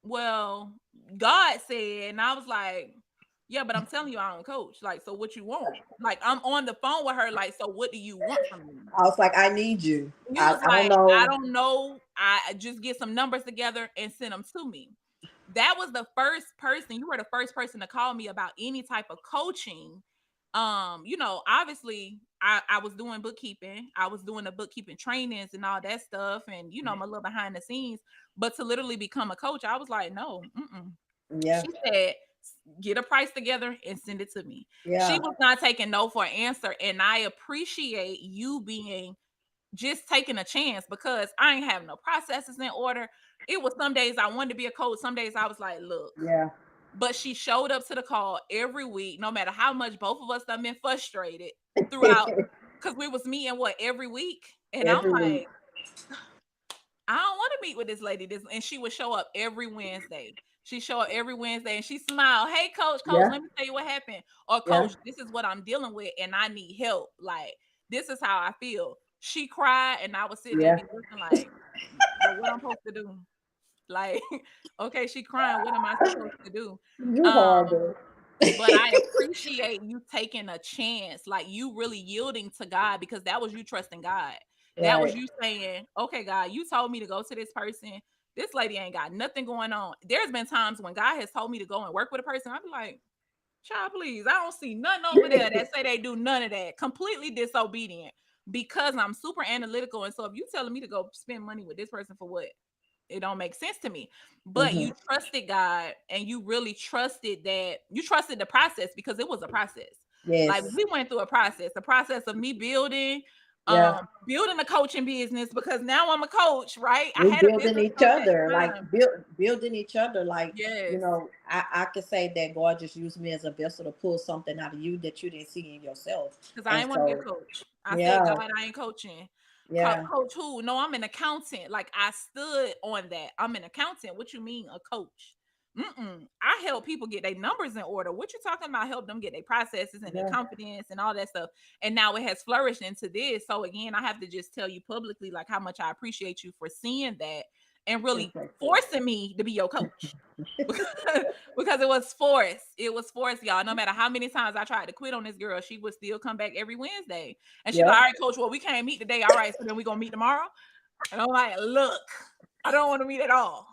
[SPEAKER 1] well, God said, and I was like, yeah, but I'm telling you, I don't coach. Like, so what you want? Like, I'm on the phone with her. Like, so what do you want from me?
[SPEAKER 2] I was like, I need you.
[SPEAKER 1] You was
[SPEAKER 2] I don't
[SPEAKER 1] like, I
[SPEAKER 2] know.
[SPEAKER 1] don't know. I just get some numbers together and send them to me. That was the first person. You were the first person to call me about any type of coaching. Obviously, I was doing bookkeeping. I was doing the bookkeeping trainings and all that stuff, and my little behind the scenes. But to literally become a coach, I was like, no. Mm-mm.
[SPEAKER 2] Yeah.
[SPEAKER 1] She said, get a price together and send it to me. She
[SPEAKER 2] Yeah.
[SPEAKER 1] was not taking no for an answer. And I appreciate you being just taking a chance because I ain't have no processes in order. It was some days I wanted to be a coach. Some days I was like, look,
[SPEAKER 2] Yeah.
[SPEAKER 1] but she showed up to the call every week, no matter how much both of us done been frustrated throughout, because we was meeting every week. And I'm
[SPEAKER 2] Every week.
[SPEAKER 1] like, I don't want to meet with this lady. And she would show up every Wednesday. She show up every Wednesday and she smiled. Hey, coach,
[SPEAKER 2] Yeah.
[SPEAKER 1] let me tell you what happened. Or
[SPEAKER 2] Yeah.
[SPEAKER 1] coach, this is what I'm dealing with and I need help. Like, this is how I feel. She cried and I was sitting there
[SPEAKER 2] Yeah.
[SPEAKER 1] be looking like, but what I'm supposed to do? Like, okay, she crying. What am I supposed to do?
[SPEAKER 2] You
[SPEAKER 1] Um,
[SPEAKER 2] horrible.
[SPEAKER 1] but I appreciate you taking a chance, like you really yielding to God because that was you trusting God. That was
[SPEAKER 2] Right.
[SPEAKER 1] you saying, okay, God, you told me to go to this person. This lady ain't got nothing going on. There's been times when God has told me to go and work with a person. I'd be like, child, please, I don't see nothing over there that say they do none of that. Completely disobedient because I'm super analytical. And so if you telling me to go spend money with this person for what? It don't make sense to me. But
[SPEAKER 2] Hmm.
[SPEAKER 1] you trusted God and you really trusted that you trusted the process because it was a process. Like
[SPEAKER 2] Yes.
[SPEAKER 1] we went through a process of me building.
[SPEAKER 2] Yeah.
[SPEAKER 1] Building a coaching business because now I'm a coach, right? I
[SPEAKER 2] We
[SPEAKER 1] had a
[SPEAKER 2] building
[SPEAKER 1] business
[SPEAKER 2] each
[SPEAKER 1] from that
[SPEAKER 2] other, like
[SPEAKER 1] time.
[SPEAKER 2] building each other. Like,
[SPEAKER 1] Yes.
[SPEAKER 2] I could say that God just used me as a vessel to pull something out of you that you didn't see in yourself.
[SPEAKER 1] Because I
[SPEAKER 2] And
[SPEAKER 1] ain't want to be a
[SPEAKER 2] so,
[SPEAKER 1] coach. I said,
[SPEAKER 2] yeah,
[SPEAKER 1] God, I ain't coaching.
[SPEAKER 2] yeah,
[SPEAKER 1] Coach who? No, I'm an accountant. Like I stood on that. I'm an accountant. What you mean a coach? I help people get their numbers in order. What you talking about? Help them get their processes and their
[SPEAKER 2] yeah,
[SPEAKER 1] confidence and all that stuff. And now it has flourished into this. So again, I have to just tell you publicly like how much I appreciate you for seeing that and really
[SPEAKER 2] exactly.
[SPEAKER 1] forcing me to be your coach. Because it was forced. It was forced, y'all. No matter how many times I tried to quit on this girl, she would still come back every Wednesday. And she's like, all
[SPEAKER 2] Yep.
[SPEAKER 1] right, coach, well, we can't meet today. All right, so then we're gonna meet tomorrow. And I'm like, look, I don't want to meet at all.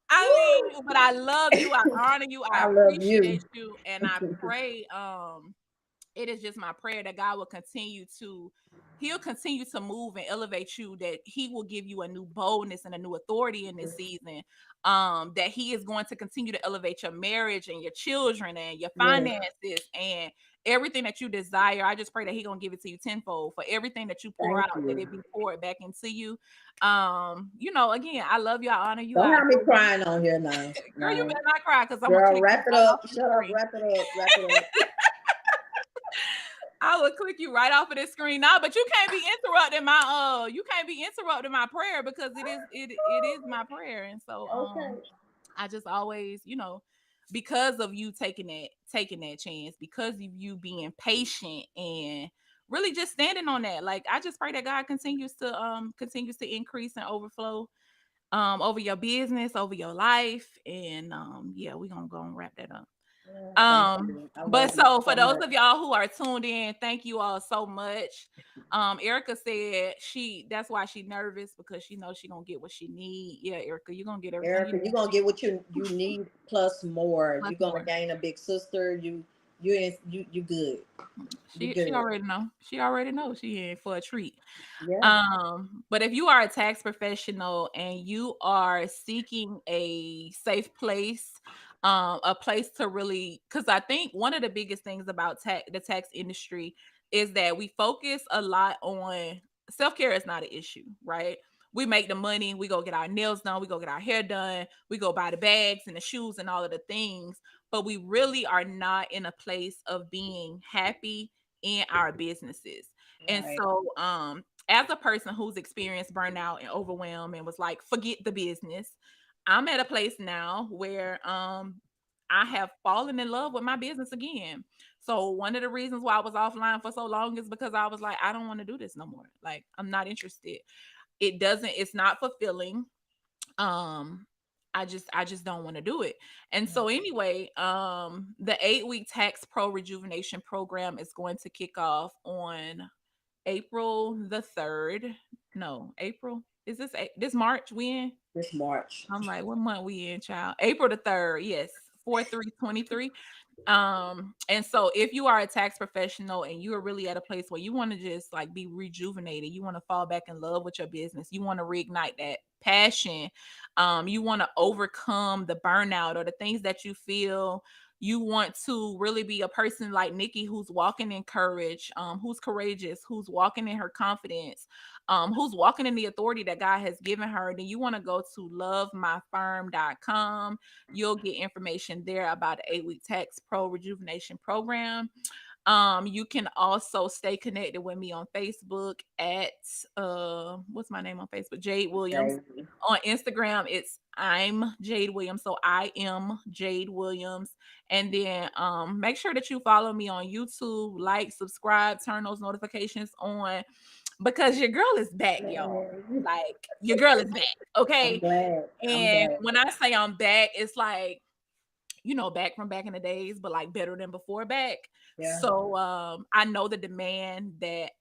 [SPEAKER 1] I mean, but I love you, I honor you, I
[SPEAKER 2] I love
[SPEAKER 1] appreciate
[SPEAKER 2] you.
[SPEAKER 1] you, and I pray it is just my prayer that God will continue to he'll continue to move and elevate you, that he will give you a new boldness and a new authority in this season, that he is going to continue to elevate your marriage and your children and your
[SPEAKER 2] Yes.
[SPEAKER 1] finances and everything that you desire. I just pray that he gonna give it to you tenfold for everything that you pour
[SPEAKER 2] Thank
[SPEAKER 1] out, that
[SPEAKER 2] you.
[SPEAKER 1] it be poured back into you. Again, I love you, I honor you,
[SPEAKER 2] Don't
[SPEAKER 1] I
[SPEAKER 2] have me
[SPEAKER 1] adore you.
[SPEAKER 2] crying on here now.
[SPEAKER 1] Girl, you
[SPEAKER 2] No.
[SPEAKER 1] better not cry because I'm gonna
[SPEAKER 2] Girl,
[SPEAKER 1] click you
[SPEAKER 2] wrap it
[SPEAKER 1] right off
[SPEAKER 2] up.
[SPEAKER 1] of the
[SPEAKER 2] Shut up.
[SPEAKER 1] screen.
[SPEAKER 2] Wrap it up. Wrap it up.
[SPEAKER 1] I will click you right off of this screen now, but you can't be interrupting my prayer because it is my prayer. And so
[SPEAKER 2] Okay.
[SPEAKER 1] I just always, because of you taking that chance, because of you being patient and really just standing on that. Like I just pray that God continues to increase and overflow over your business, over your life. And yeah, we're gonna go and wrap that up.
[SPEAKER 2] Yeah, thank you. I
[SPEAKER 1] But
[SPEAKER 2] love you
[SPEAKER 1] so for
[SPEAKER 2] so
[SPEAKER 1] those
[SPEAKER 2] much.
[SPEAKER 1] of y'all who are tuned in, thank you all so much. Erica said that's why she nervous because she knows she gonna get what she need. Yeah, Erica, you're gonna get everything you
[SPEAKER 2] Erica, you're
[SPEAKER 1] need
[SPEAKER 2] gonna get what you need plus more.
[SPEAKER 1] plus
[SPEAKER 2] You're gonna
[SPEAKER 1] more.
[SPEAKER 2] gain a big sister. You good. You
[SPEAKER 1] She
[SPEAKER 2] good.
[SPEAKER 1] already know. She already knows she in for a treat.
[SPEAKER 2] Yeah.
[SPEAKER 1] But if you are a tax professional and you are seeking a safe place, a place to really, because I think one of the biggest things about the tax industry is that we focus a lot on self-care is not an issue, right? We make the money, we go get our nails done, we go get our hair done, we go buy the bags and the shoes and all of the things, but we really are not in a place of being happy in our businesses. And
[SPEAKER 2] Right.
[SPEAKER 1] so as a person who's experienced burnout and overwhelm and was like, forget the business, I'm at a place now where I have fallen in love with my business again. So one of the reasons why I was offline for so long is because I was like, I don't want to do this no more. Like, I'm not interested. It's not fulfilling. Um, I just don't want to do it. And so anyway, the 8-week tax pro rejuvenation program is going to kick off on April the 3rd. No, April. Is this March we in?
[SPEAKER 2] This March.
[SPEAKER 1] I'm like, what month we in, child? April the 3rd. Yes. 4/3/23. And so if you are a tax professional and you are really at a place where you want to just like be rejuvenated, you want to fall back in love with your business, you want to reignite that passion, you want to overcome the burnout or the things that you feel, you want to really be a person like Nikki who's walking in courage, who's courageous, who's walking in her confidence, who's walking in the authority that God has given her, then you want to go to lovemyfirm.com. You'll get information there about the 8-week tax pro rejuvenation program. You can also stay connected with me on Facebook at what's my name on Facebook? Jade Williams.
[SPEAKER 2] Okay.
[SPEAKER 1] On Instagram, it's I'm Jade Williams. So I am Jade Williams. And then make sure that you follow me on YouTube, like, subscribe, turn those notifications on because your girl is back, y'all. Like your girl is back.
[SPEAKER 2] I'm
[SPEAKER 1] Okay.
[SPEAKER 2] glad. I'm
[SPEAKER 1] And
[SPEAKER 2] glad.
[SPEAKER 1] when I say I'm back, it's like back from back in the days, but like better than before back.
[SPEAKER 2] Yeah.
[SPEAKER 1] So I know the demand that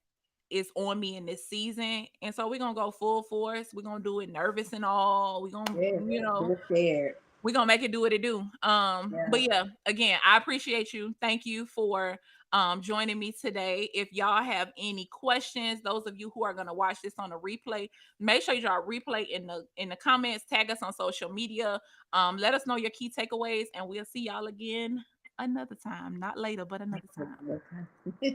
[SPEAKER 1] is on me in this season. And so we're gonna go full force. We're gonna do it nervous and all. We're gonna,
[SPEAKER 2] Yes. Do it scared.
[SPEAKER 1] we're gonna make it do what it do. But
[SPEAKER 2] Yeah.
[SPEAKER 1] yeah, again, I appreciate you. Thank you for joining me today. If y'all have any questions, those of you who are gonna watch this on a replay, make sure you drop replay in the comments, tag us on social media. Let us know your key takeaways, and we'll see y'all again another time. Not later, but another time.